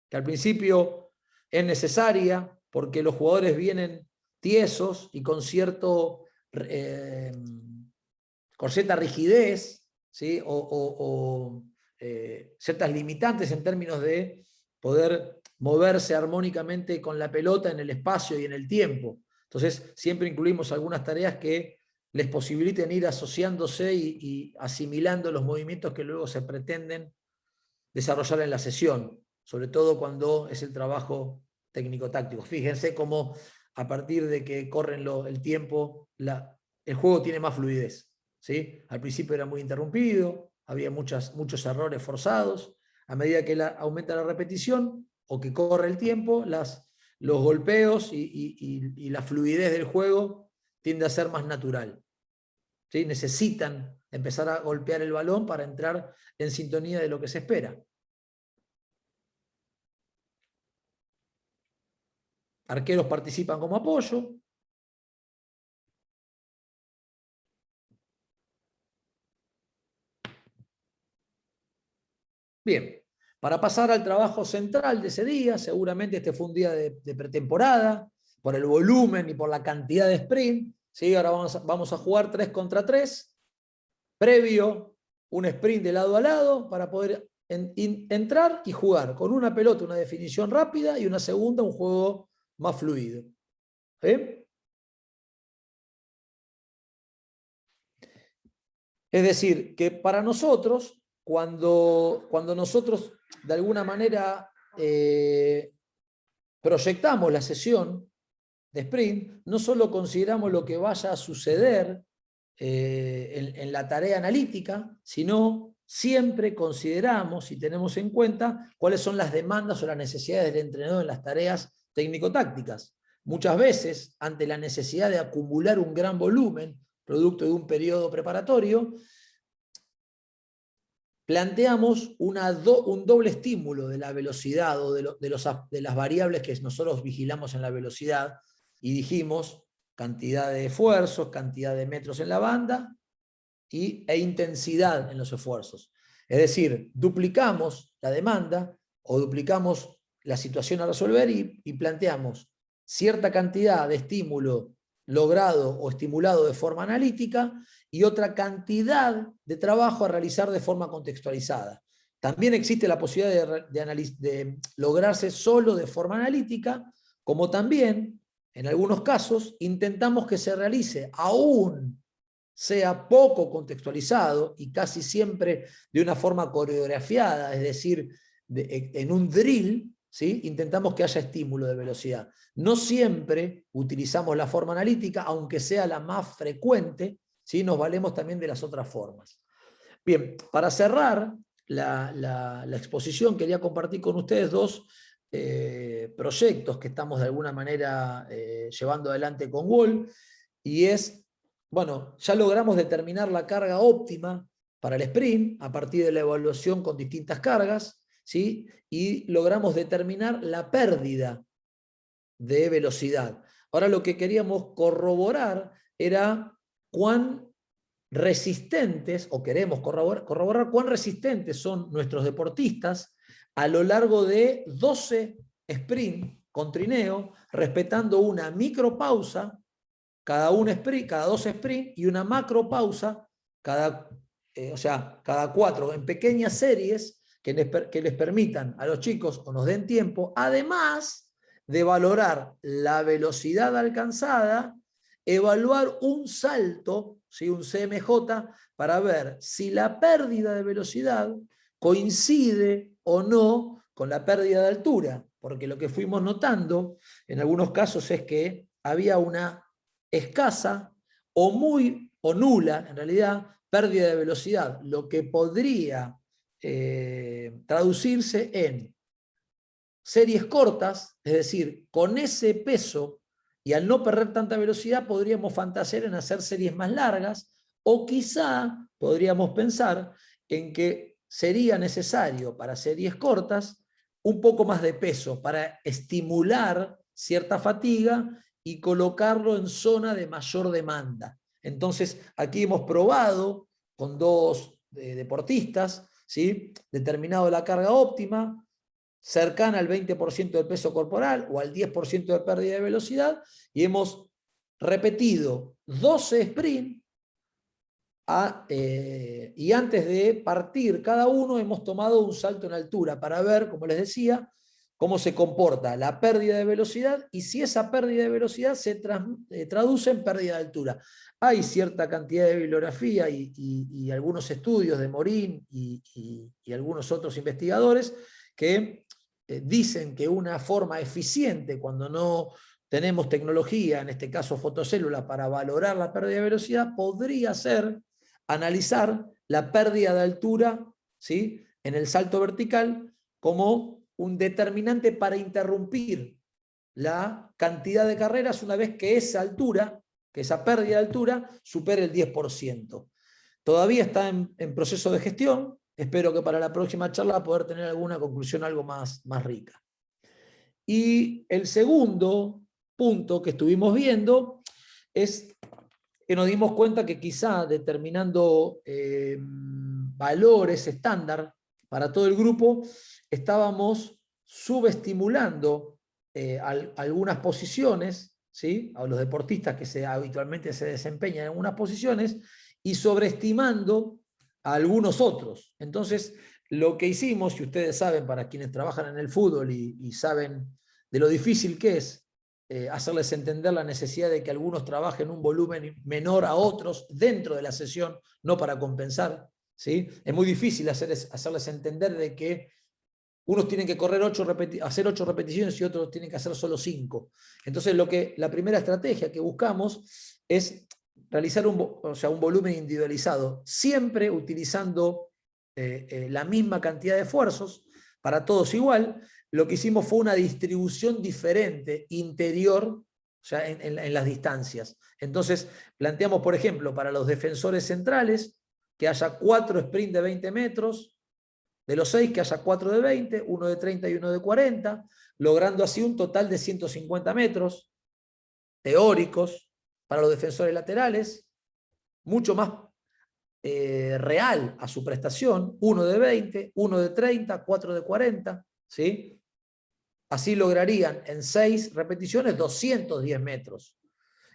Speaker 1: que al principio es necesaria porque los jugadores vienen tiesos y con cierta rigidez, ¿sí? o ciertas limitantes en términos de poder moverse armónicamente con la pelota en el espacio y en el tiempo. Entonces siempre incluimos algunas tareas que les posibiliten ir asociándose y asimilando los movimientos que luego se pretenden desarrollar en la sesión, sobre todo cuando es el trabajo técnico-táctico. Fíjense cómo a partir de que corren el tiempo, el juego tiene más fluidez, ¿sí? Al principio era muy interrumpido, había muchos errores forzados. A medida que aumenta la repetición o que corre el tiempo, los golpeos y la fluidez del juego tiende a ser más natural, ¿sí? Necesitan empezar a golpear el balón para entrar en sintonía de lo que se espera. Arqueros participan como apoyo. Bien, para pasar al trabajo central de ese día, seguramente este fue un día de pretemporada, por el volumen y por la cantidad de sprint. ¿Sí? Ahora vamos a jugar 3 contra 3, previo un sprint de lado a lado para poder entrar y jugar con una pelota, una definición rápida, y una segunda, un juego más fluido. ¿Sí? Es decir, que para nosotros, cuando nosotros de alguna manera proyectamos la sesión de sprint, no solo consideramos lo que vaya a suceder en la tarea analítica, sino siempre consideramos y tenemos en cuenta cuáles son las demandas o las necesidades del entrenador en las tareas técnico-tácticas. Muchas veces, ante la necesidad de acumular un gran volumen, producto de un periodo preparatorio, planteamos un doble estímulo de la velocidad o de las variables que nosotros vigilamos en la velocidad, y dijimos cantidad de esfuerzos, cantidad de metros en la banda e intensidad en los esfuerzos. Es decir, duplicamos la demanda o duplicamos la situación a resolver y planteamos cierta cantidad de estímulo logrado o estimulado de forma analítica y otra cantidad de trabajo a realizar de forma contextualizada. También existe la posibilidad de lograrse solo de forma analítica, como también, en algunos casos, intentamos que se realice aún sea poco contextualizado y casi siempre de una forma coreografiada, es decir, en un drill, ¿sí? Intentamos que haya estímulo de velocidad. No siempre utilizamos la forma analítica, aunque sea la más frecuente, ¿sí? Nos valemos también de las otras formas. Bien, para cerrar la exposición, quería compartir con ustedes dos proyectos que estamos de alguna manera llevando adelante con Wall, y es, bueno, ya logramos determinar la carga óptima para el sprint a partir de la evaluación con distintas cargas, ¿sí? Y logramos determinar la pérdida de velocidad. Ahora lo que queríamos corroborar era cuán resistentes, o queremos corroborar cuán resistentes son nuestros deportistas a lo largo de 12 sprint con trineo, respetando una micropausa cada 2 sprint y una macropausa cada, cada 4, en pequeñas series que les permitan a los chicos o nos den tiempo, además de valorar la velocidad alcanzada, evaluar un salto, ¿sí? Un CMJ, para ver si la pérdida de velocidad coincide o no con la pérdida de altura, porque lo que fuimos notando en algunos casos es que había una escasa o nula, en realidad, pérdida de velocidad, lo que podría traducirse en series cortas, es decir, con ese peso y al no perder tanta velocidad podríamos fantasear en hacer series más largas, o quizá podríamos pensar en que sería necesario para series cortas un poco más de peso para estimular cierta fatiga y colocarlo en zona de mayor demanda. Entonces, aquí hemos probado con dos deportistas, ¿sí? Determinado la carga óptima, cercana al 20% del peso corporal o al 10% de pérdida de velocidad, y hemos repetido 12 sprints y antes de partir cada uno hemos tomado un salto en altura para ver, como les decía, cómo se comporta la pérdida de velocidad y si esa pérdida de velocidad se traduce en pérdida de altura. Hay cierta cantidad de bibliografía y algunos estudios de Morín y algunos otros investigadores que dicen que una forma eficiente, cuando no tenemos tecnología, en este caso fotocélula, para valorar la pérdida de velocidad, podría ser analizar la pérdida de altura, ¿sí? En el salto vertical como un determinante para interrumpir la cantidad de carreras una vez que esa altura, que esa pérdida de altura, supere el 10%. Todavía está en proceso de gestión. Espero que para la próxima charla poder tener alguna conclusión algo más rica. Y el segundo punto que estuvimos viendo es que nos dimos cuenta que quizá determinando valores estándar para todo el grupo, estábamos subestimulando algunas posiciones, ¿sí? A los deportistas que habitualmente se desempeñan en algunas posiciones, y sobreestimando a algunos otros. Entonces, lo que hicimos, y ustedes saben, para quienes trabajan en el fútbol y saben de lo difícil que es hacerles entender la necesidad de que algunos trabajen un volumen menor a otros dentro de la sesión, no para compensar, ¿sí? Es muy difícil hacerles entender de que unos tienen que correr hacer 8 repeticiones y otros tienen que hacer solo 5. Entonces, la primera estrategia que buscamos es realizar un volumen individualizado, siempre utilizando la misma cantidad de esfuerzos, para todos igual, lo que hicimos fue una distribución diferente, interior, o sea, en las distancias. Entonces, planteamos, por ejemplo, para los defensores centrales, que haya 4 sprints de 20 metros, de los 6 que haya 4 de 20, uno de 30 y uno de 40, logrando así un total de 150 metros teóricos para los defensores laterales, mucho más real a su prestación, uno de 20, uno de 30, 4 de 40, ¿sí? Así lograrían en 6 repeticiones 210 metros.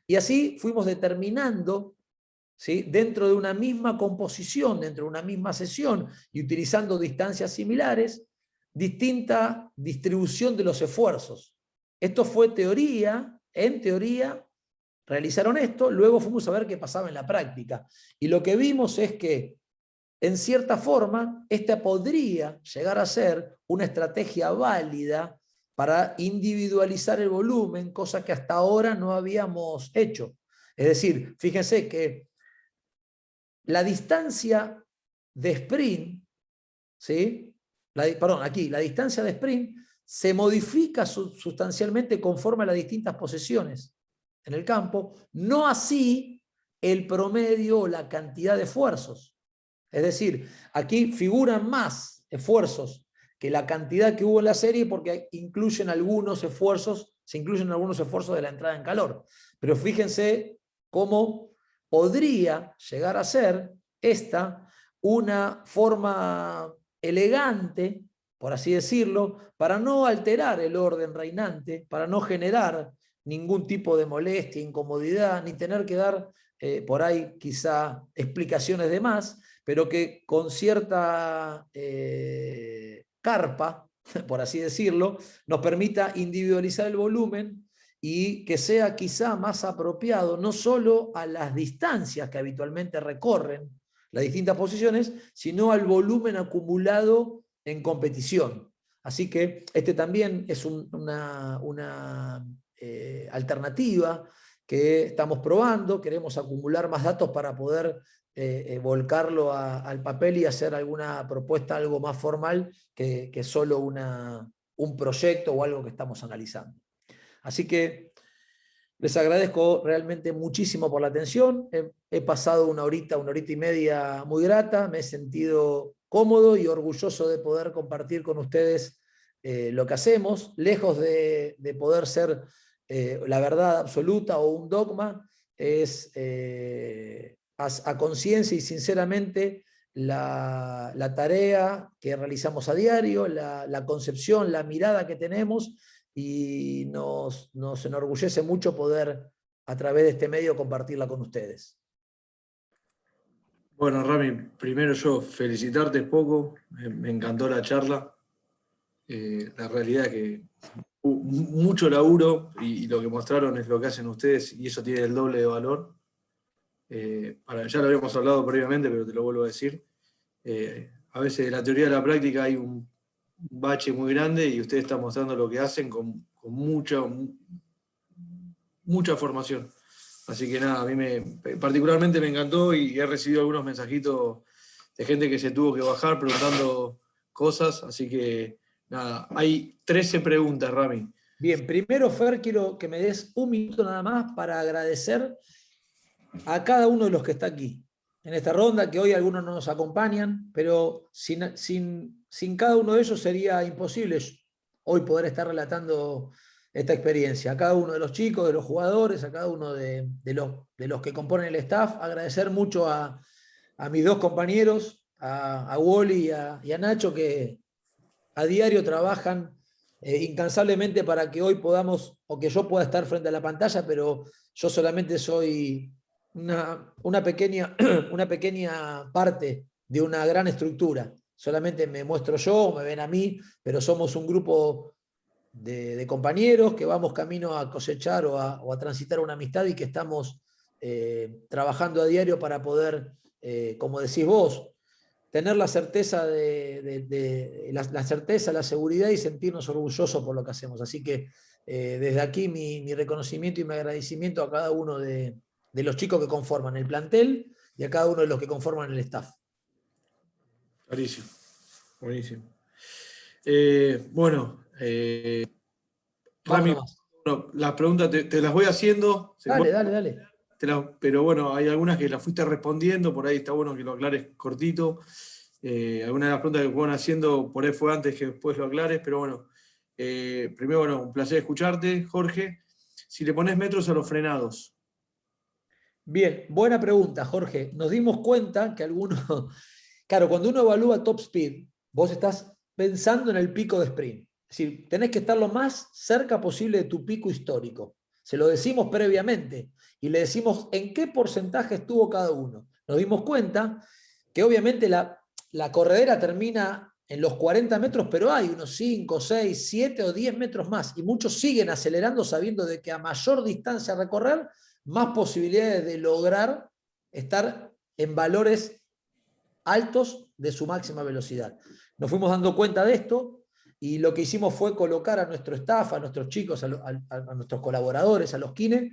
Speaker 1: Y así fuimos determinando, ¿sí?, dentro de una misma composición, dentro de una misma sesión y utilizando distancias similares, distinta distribución de los esfuerzos. Esto fue teoría, en teoría realizaron esto, luego fuimos a ver qué pasaba en la práctica. Y lo que vimos es que, en cierta forma, esta podría llegar a ser una estrategia válida para individualizar el volumen, cosa que hasta ahora no habíamos hecho. Es decir, fíjense que la distancia de sprint, ¿sí? La distancia de sprint se modifica sustancialmente conforme a las distintas posesiones en el campo, no así el promedio o la cantidad de esfuerzos. Es decir, aquí figuran más esfuerzos que la cantidad que hubo en la serie porque incluyen algunos esfuerzos, se incluyen algunos esfuerzos de la entrada en calor. Pero fíjense cómo podría llegar a ser esta una forma elegante, por así decirlo, para no alterar el orden reinante, para no generar ningún tipo de molestia, incomodidad, ni tener que dar por ahí quizá explicaciones de más, pero que con cierta carpa, por así decirlo, nos permita individualizar el volumen y que sea quizá más apropiado no solo a las distancias que habitualmente recorren las distintas posiciones, sino al volumen acumulado en competición. Así que este también es una alternativa que estamos probando, queremos acumular más datos para poder volcarlo al papel y hacer alguna propuesta algo más formal que solo un proyecto o algo que estamos analizando. Así que les agradezco realmente muchísimo por la atención. He pasado una horita y media muy grata, me he sentido cómodo y orgulloso de poder compartir con ustedes lo que hacemos, lejos de poder ser la verdad absoluta o un dogma, es a conciencia y sinceramente la tarea que realizamos a diario, la concepción, la mirada que tenemos, y nos enorgullece mucho poder a través de este medio compartirla con ustedes.
Speaker 2: Bueno, Rami, primero yo felicitarte poco, me encantó la charla. La realidad es que mucho laburo y lo que mostraron es lo que hacen ustedes y eso tiene el doble de valor. Ya lo habíamos hablado previamente, pero te lo vuelvo a decir. A veces de la teoría a la práctica hay un bache muy grande y ustedes están mostrando lo que hacen con mucha formación. Así que nada, a mí particularmente me encantó y he recibido algunos mensajitos de gente que se tuvo que bajar preguntando cosas, así que nada, hay 13 preguntas, Rami.
Speaker 1: Bien, primero, Fer, quiero que me des un minuto nada más para agradecer a cada uno de los que está aquí en esta ronda, que hoy algunos no nos acompañan, pero sin cada uno de ellos sería imposible hoy poder estar relatando esta experiencia. A cada uno de los chicos, de los jugadores, a cada uno de los que componen el staff, agradecer mucho a mis dos compañeros, a Wally y a Nacho, que a diario trabajan incansablemente para que hoy podamos, o que yo pueda estar frente a la pantalla, pero yo solamente soy una pequeña parte de una gran estructura. Solamente me muestro yo, me ven a mí, pero somos un grupo de compañeros que vamos camino a cosechar o a transitar una amistad y que estamos trabajando a diario para poder, como decís vos, tener la certeza, la certeza, la seguridad y sentirnos orgullosos por lo que hacemos. Así que desde aquí mi reconocimiento y mi agradecimiento a cada uno de los chicos que conforman el plantel y a cada uno de los que conforman el staff.
Speaker 2: Clarísimo, buenísimo. Bueno,
Speaker 1: Vamos
Speaker 2: Rami,
Speaker 1: nomás.
Speaker 2: bueno, las preguntas te las voy haciendo,
Speaker 1: Dale, dale, dale.
Speaker 2: pero bueno, hay algunas que las fuiste respondiendo, por ahí está bueno que lo aclares cortito. Algunas de las preguntas que fueron haciendo por ahí fue antes que después lo aclares, pero bueno, primero, bueno, un placer escucharte, Jorge. Si le pones metros a los frenados.
Speaker 1: Bien, buena pregunta, Jorge. Nos dimos cuenta que algunos, claro, cuando uno evalúa top speed, vos estás pensando en el pico de sprint. Es decir, tenés que estar lo más cerca posible de tu pico histórico. Se lo decimos previamente y le decimos en qué porcentaje estuvo cada uno. Nos dimos cuenta que obviamente la corredera termina en los 40 metros, pero hay unos 5, 6, 7 o 10 metros más y muchos siguen acelerando sabiendo de que a mayor distancia a recorrer, más posibilidades de lograr estar en valores altos de su máxima velocidad. Nos fuimos dando cuenta de esto y lo que hicimos fue colocar a nuestro staff, a nuestros chicos, a nuestros colaboradores, a los kines,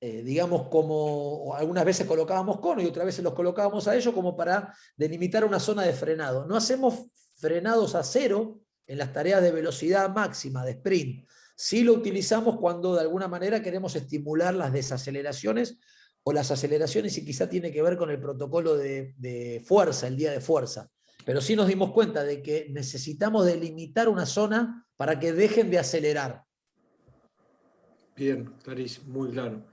Speaker 1: digamos como algunas veces colocábamos conos y otras veces los colocábamos a ellos como para delimitar una zona de frenado. No hacemos frenados a cero en las tareas de velocidad máxima, de sprint. Sí lo utilizamos cuando de alguna manera queremos estimular las desaceleraciones o las aceleraciones y quizá tiene que ver con el protocolo de fuerza, el día de fuerza. Pero sí nos dimos cuenta de que necesitamos delimitar una zona para que dejen de acelerar.
Speaker 2: Bien, clarísimo, muy claro.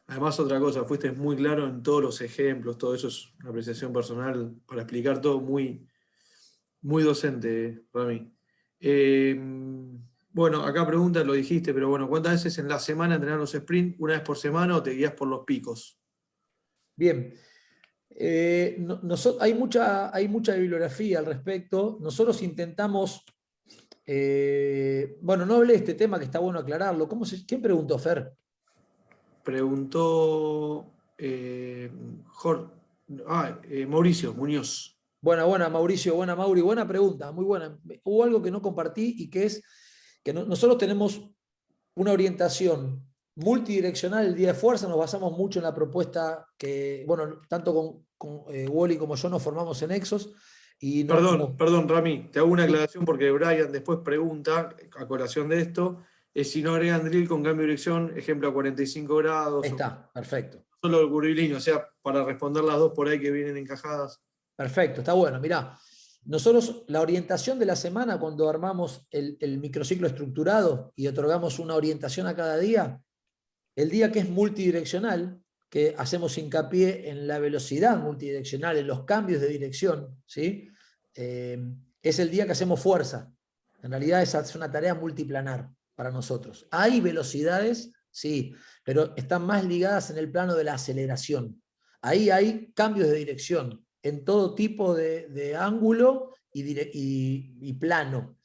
Speaker 2: Además, otra cosa, fuiste muy claro en todos los ejemplos, todo eso es una apreciación personal para explicar todo muy, muy docente para mí. Bueno, acá pregunta, lo dijiste, pero bueno, ¿cuántas veces en la semana entrenar los sprint? ¿Una vez por semana o te guías por los picos?
Speaker 1: Bien, hay mucha bibliografía al respecto. Nosotros intentamos, bueno, no hablé de este tema que está bueno aclararlo. ¿Quién preguntó, Fer?
Speaker 2: Preguntó Mauricio Muñoz.
Speaker 1: Buena, Mauricio, buena, Mauri, buena pregunta, muy buena. Hubo algo que no compartí y que es que nosotros tenemos una orientación multidireccional el día de fuerza, nos basamos mucho en la propuesta que, bueno, tanto con Wally como yo nos formamos en Exos y no como...
Speaker 2: Perdón, Rami, te hago una
Speaker 1: Sí,
Speaker 2: aclaración porque Brian después pregunta, a colación de esto, es si no agregan drill con cambio de dirección, ejemplo a 45
Speaker 1: ahí
Speaker 2: grados, o
Speaker 1: está, perfecto.
Speaker 2: solo el curvilíneo, o sea, para responder las dos por ahí que vienen encajadas.
Speaker 1: Perfecto, está bueno. Mirá, nosotros la orientación de la semana, cuando armamos el microciclo estructurado y otorgamos una orientación a cada día, el día que es multidireccional, que hacemos hincapié en la velocidad multidireccional, en los cambios de dirección, ¿sí? Es el día que hacemos fuerza. En realidad esa es una tarea multiplanar para nosotros. Hay velocidades, sí, pero están más ligadas en el plano de la aceleración. Ahí hay cambios de dirección en todo tipo de ángulo y plano.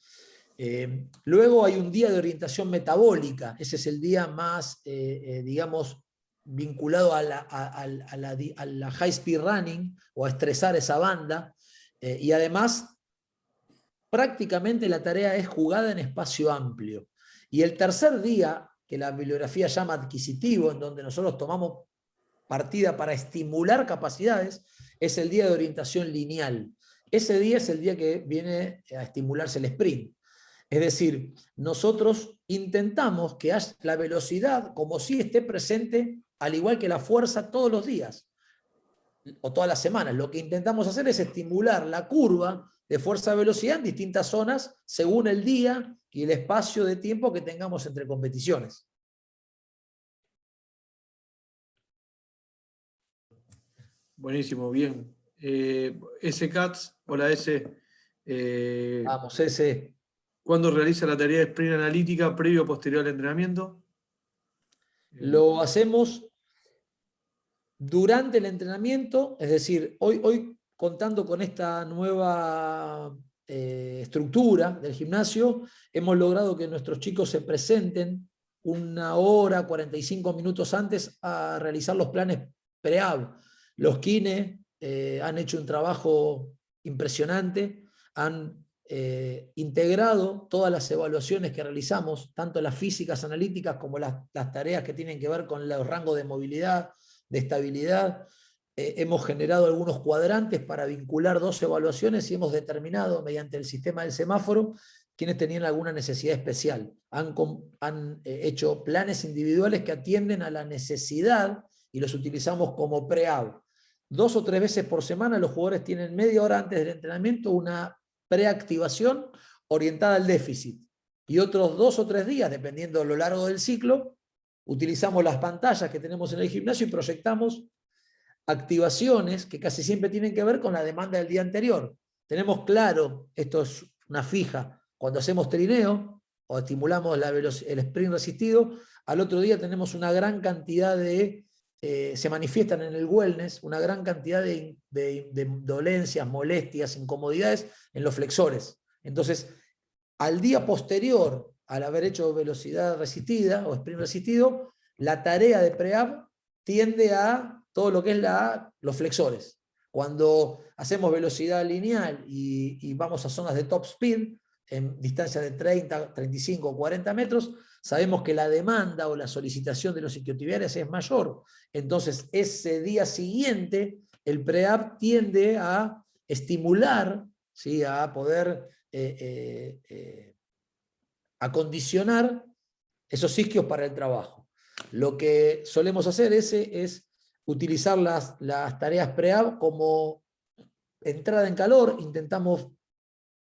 Speaker 1: Luego hay un día de orientación metabólica, ese es el día más, digamos, vinculado a la high speed running o a estresar esa banda. Y además, prácticamente la tarea es jugada en espacio amplio. Y el tercer día, que la bibliografía llama adquisitivo, en donde nosotros tomamos partida para estimular capacidades, es el día de orientación lineal. Ese día es el día que viene a estimularse el sprint. Es decir, nosotros intentamos que la velocidad como si esté presente, al igual que la fuerza, todos los días o todas las semanas. Lo que intentamos hacer es estimular la curva de fuerza-velocidad en distintas zonas según el día y el espacio de tiempo que tengamos entre competiciones.
Speaker 2: Buenísimo, bien. S-Cats, hola S.
Speaker 1: Vamos, ese.
Speaker 2: ¿Cuándo realiza la tarea de sprint analítica previo o posterior al entrenamiento?
Speaker 1: Lo hacemos durante el entrenamiento, es decir, hoy contando con esta nueva estructura del gimnasio, hemos logrado que nuestros chicos se presenten 1 hora, 45 minutos antes a realizar los planes pre-AB. Los kines han hecho un trabajo impresionante, han integrado todas las evaluaciones que realizamos, tanto las físicas analíticas como las tareas que tienen que ver con los rangos de movilidad, de estabilidad, hemos generado algunos cuadrantes para vincular 2 evaluaciones y hemos determinado mediante el sistema del semáforo quienes tenían alguna necesidad especial. Han hecho planes individuales que atienden a la necesidad y los utilizamos como pre-AB. 2 o 3 veces por semana los jugadores tienen media hora antes del entrenamiento una preactivación orientada al déficit. Y otros 2 o 3 días, dependiendo de lo largo del ciclo, utilizamos las pantallas que tenemos en el gimnasio y proyectamos activaciones que casi siempre tienen que ver con la demanda del día anterior. Tenemos claro, esto es una fija, cuando hacemos trineo o estimulamos el sprint resistido, al otro día tenemos una gran cantidad de, se manifiestan en el wellness, una gran cantidad de dolencias, molestias, incomodidades en los flexores. Entonces, al día posterior al haber hecho velocidad resistida o sprint resistido, la tarea de pre-up tiende a todo lo que es los flexores. Cuando hacemos velocidad lineal y vamos a zonas de top speed, en distancia de 30, 35 o 40 metros, sabemos que la demanda o la solicitación de los isquiotibiales es mayor. Entonces, ese día siguiente, el pre-up tiende a estimular, ¿sí?, a poder acondicionar esos isquios para el trabajo. Lo que solemos hacer es utilizar las tareas pre-AB como entrada en calor. Intentamos,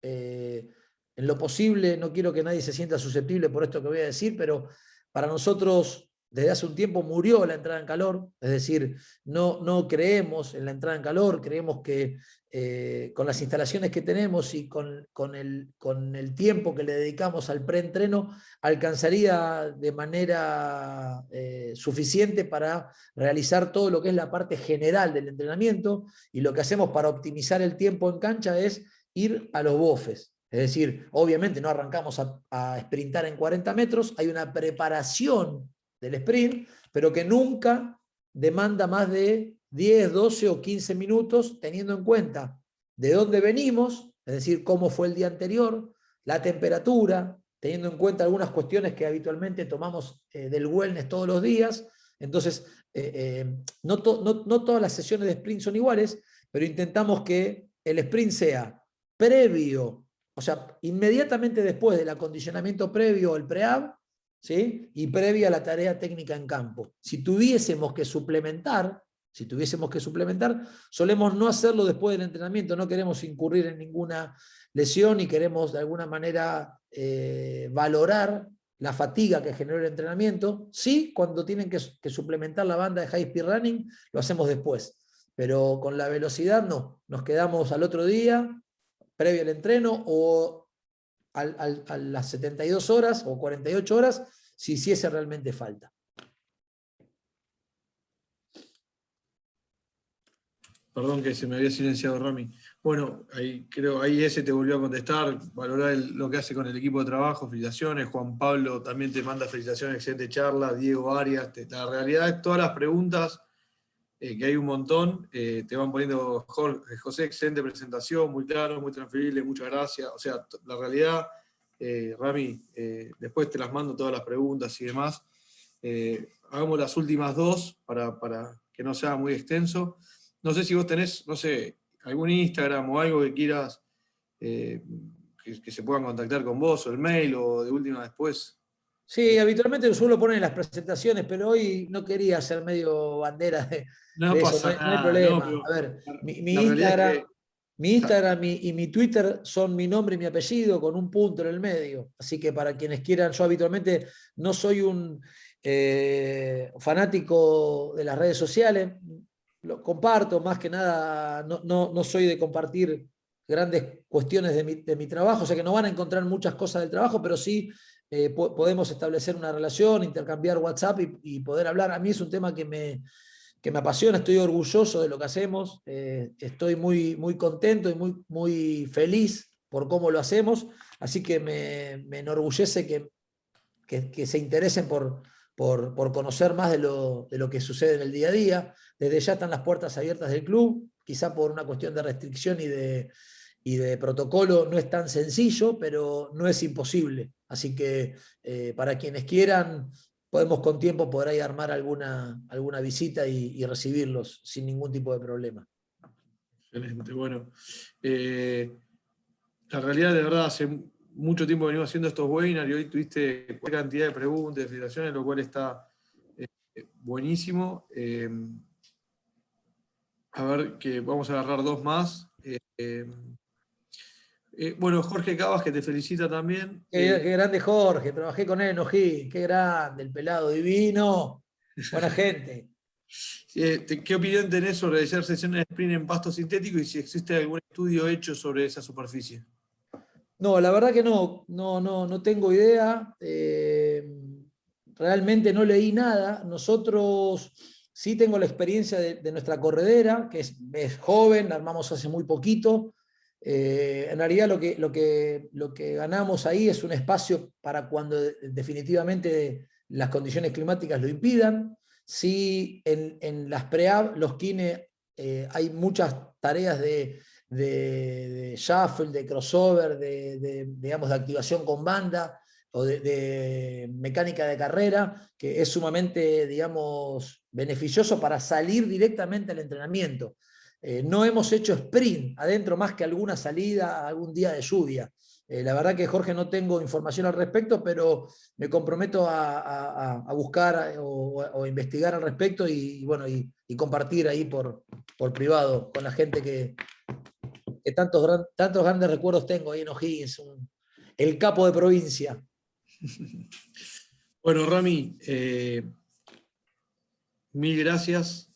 Speaker 1: en lo posible, no quiero que nadie se sienta susceptible por esto que voy a decir, pero para nosotros desde hace un tiempo murió la entrada en calor, es decir, no creemos en la entrada en calor, creemos que con las instalaciones que tenemos y con el tiempo que le dedicamos al preentreno, alcanzaría de manera suficiente para realizar todo lo que es la parte general del entrenamiento, y lo que hacemos para optimizar el tiempo en cancha es ir a los bofes. Es decir, obviamente no arrancamos a sprintar en 40 metros, hay una preparación del sprint, pero que nunca demanda más de 10, 12 o 15 minutos, teniendo en cuenta de dónde venimos, es decir, cómo fue el día anterior, la temperatura, teniendo en cuenta algunas cuestiones que habitualmente tomamos del wellness todos los días. Entonces, no todas las sesiones de sprint son iguales, pero intentamos que el sprint sea previo, o sea, inmediatamente después del acondicionamiento previo, el pre-ab, ¿sí?, y previa a la tarea técnica en campo. Si tuviésemos que suplementar, solemos no hacerlo después del entrenamiento, no queremos incurrir en ninguna lesión y queremos de alguna manera valorar la fatiga que generó el entrenamiento. Sí, cuando tienen que suplementar la banda de high speed running, lo hacemos después, pero con la velocidad no, nos quedamos al otro día, previo al entreno, o a las 72 horas o 48 horas, si hiciese realmente falta.
Speaker 2: Perdón que se me había silenciado, Rami. Bueno, ahí ese te volvió a contestar, valorar lo que hace con el equipo de trabajo, felicitaciones. Juan Pablo también te manda felicitaciones, excelente charla. Diego Arias, la realidad es que todas las preguntas, que hay un montón, te van poniendo, José, excelente presentación, muy claro, muy transferible, muchas gracias. O sea, la realidad, Rami, después te las mando todas las preguntas y demás. Hagamos las últimas 2 para que no sea muy extenso. No sé si vos tenés, no sé, algún Instagram o algo que quieras que se puedan contactar con vos, o el mail, o de última después.
Speaker 1: Sí, habitualmente lo suelo poner en las presentaciones, pero hoy no quería hacer medio bandera
Speaker 2: No
Speaker 1: de eso,
Speaker 2: pasa
Speaker 1: no hay
Speaker 2: nada, no,
Speaker 1: problema.
Speaker 2: pero
Speaker 1: A ver, mi
Speaker 2: la realidad es
Speaker 1: Instagram,
Speaker 2: que
Speaker 1: mi Instagram y mi Twitter son mi nombre y mi apellido con un punto en el medio. Así que para quienes quieran, yo habitualmente no soy un fanático de las redes sociales, lo comparto, más que nada, no soy de compartir grandes cuestiones de mi trabajo, o sea que no van a encontrar muchas cosas del trabajo, pero sí podemos establecer una relación, intercambiar WhatsApp y poder hablar. A mí es un tema que me apasiona, estoy orgulloso de lo que hacemos, estoy muy contento y muy feliz por cómo lo hacemos, así que me enorgullece que se interesen por conocer más de lo que sucede en el día a día. Desde ya están las puertas abiertas del club, quizá por una cuestión de restricción y de protocolo no es tan sencillo, pero no es imposible. Así que para quienes quieran podemos con tiempo por ahí armar alguna visita y recibirlos sin ningún tipo de problema.
Speaker 2: Excelente, bueno. La realidad, de verdad, hace mucho tiempo venimos haciendo estos webinars y hoy tuviste cualquier cantidad de preguntas, de felicitaciones, lo cual está buenísimo. A ver, que vamos a agarrar dos más. Bueno, Jorge Cabas, que te felicita también.
Speaker 1: Qué grande Jorge, trabajé con él en O'Higgins, qué grande, el pelado divino, buena gente.
Speaker 2: ¿Qué opinión tenés sobre hacer sesiones de sprint en pasto sintético y si existe algún estudio hecho sobre esa superficie?
Speaker 1: No, la verdad que no tengo idea. Realmente no leí nada. Nosotros sí tengo la experiencia de nuestra corredera, que es joven, la armamos hace muy poquito. En realidad lo que ganamos ahí es un espacio para cuando definitivamente las condiciones climáticas lo impidan. Sí, en las pre-ab, los kine, hay muchas tareas de shuffle, de crossover, digamos, de activación con banda o de mecánica de carrera, que es sumamente, digamos, beneficioso para salir directamente al entrenamiento. No hemos hecho sprint adentro más que alguna salida, algún día de lluvia. La verdad que, Jorge, no tengo información al respecto, pero me comprometo a buscar o investigar al respecto bueno, y compartir ahí por privado con la gente que tantos grandes recuerdos tengo ahí en O'Higgins, el capo de provincia.
Speaker 2: Bueno, Rami, mil gracias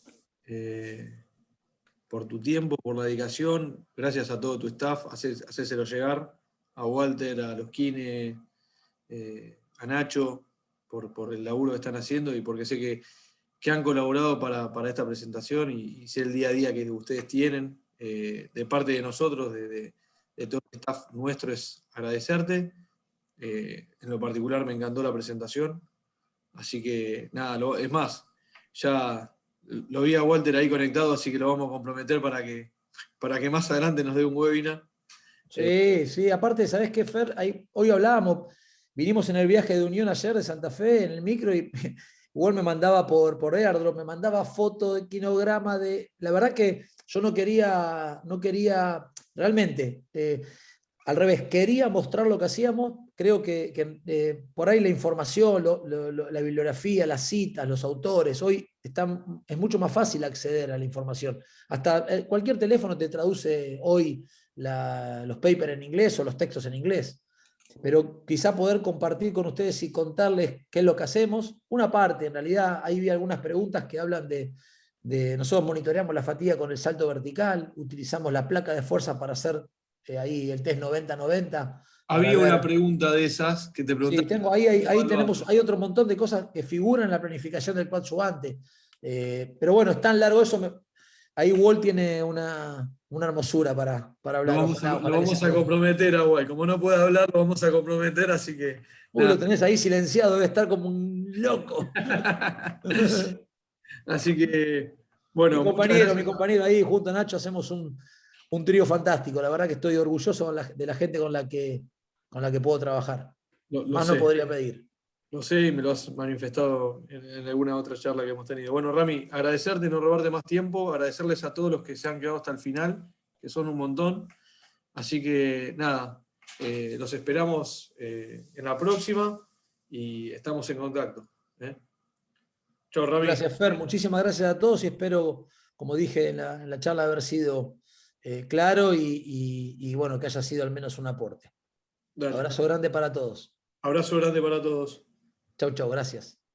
Speaker 2: por tu tiempo, por la dedicación. Gracias a todo tu staff. Hacéselo llegar a Walter, a los Kine, a Nacho, por el laburo que están haciendo y porque sé que han colaborado para esta presentación y sé el día a día que ustedes tienen. De parte de nosotros, de todo el staff nuestro, es agradecerte. En lo particular me encantó la presentación. Así que nada, es más, ya lo vi a Walter ahí conectado, así que lo vamos a comprometer para que más adelante nos dé un webinar.
Speaker 1: Sí, aparte, ¿sabés qué, Fer? Hoy hablábamos, vinimos en el viaje de Unión ayer de Santa Fe en el micro y igual me mandaba por AirDrop, me mandaba foto de quinograma La verdad que yo no quería realmente, al revés, quería mostrar lo que hacíamos. Creo que por ahí la información, la bibliografía, las citas, los autores, hoy es mucho más fácil acceder a la información. Hasta cualquier teléfono te traduce hoy los papers en inglés o los textos en inglés. Pero quizá poder compartir con ustedes y contarles qué es lo que hacemos. Una parte, en realidad, ahí vi algunas preguntas que hablan nosotros monitoreamos la fatiga con el salto vertical, utilizamos la placa de fuerza para hacer ahí el test 90-90.
Speaker 2: Había una pregunta de esas que te
Speaker 1: Sí,
Speaker 2: preguntaba.
Speaker 1: hay otro montón de cosas que figuran en la planificación del coadyuvante. Pero bueno, es tan largo eso. Ahí Walt tiene una hermosura para hablar.
Speaker 2: Lo vamos a comprometer a Walt. Como no puede hablar, lo vamos a comprometer, así que.
Speaker 1: Uy, lo tenés ahí silenciado, debe estar como un loco.
Speaker 2: Así que, bueno,
Speaker 1: Mi compañero ahí, junto a Nacho, hacemos un trío fantástico. La verdad que estoy orgulloso de la gente con la que puedo trabajar. Más no podría pedir.
Speaker 2: Lo sé y me lo has manifestado en alguna otra charla que hemos tenido. Bueno, Rami, agradecerte, no robarte más tiempo, agradecerles a todos los que se han quedado hasta el final, que son un montón. Así que nada, los esperamos en la próxima y estamos en contacto. Chao, Rami.
Speaker 1: Gracias, Fer. Muchísimas gracias a todos y espero, como dije en la charla, haber sido claro y bueno, que haya sido al menos un aporte.
Speaker 2: Dale.
Speaker 1: Abrazo grande para todos.
Speaker 2: Abrazo grande para todos.
Speaker 1: Chau, chau, gracias.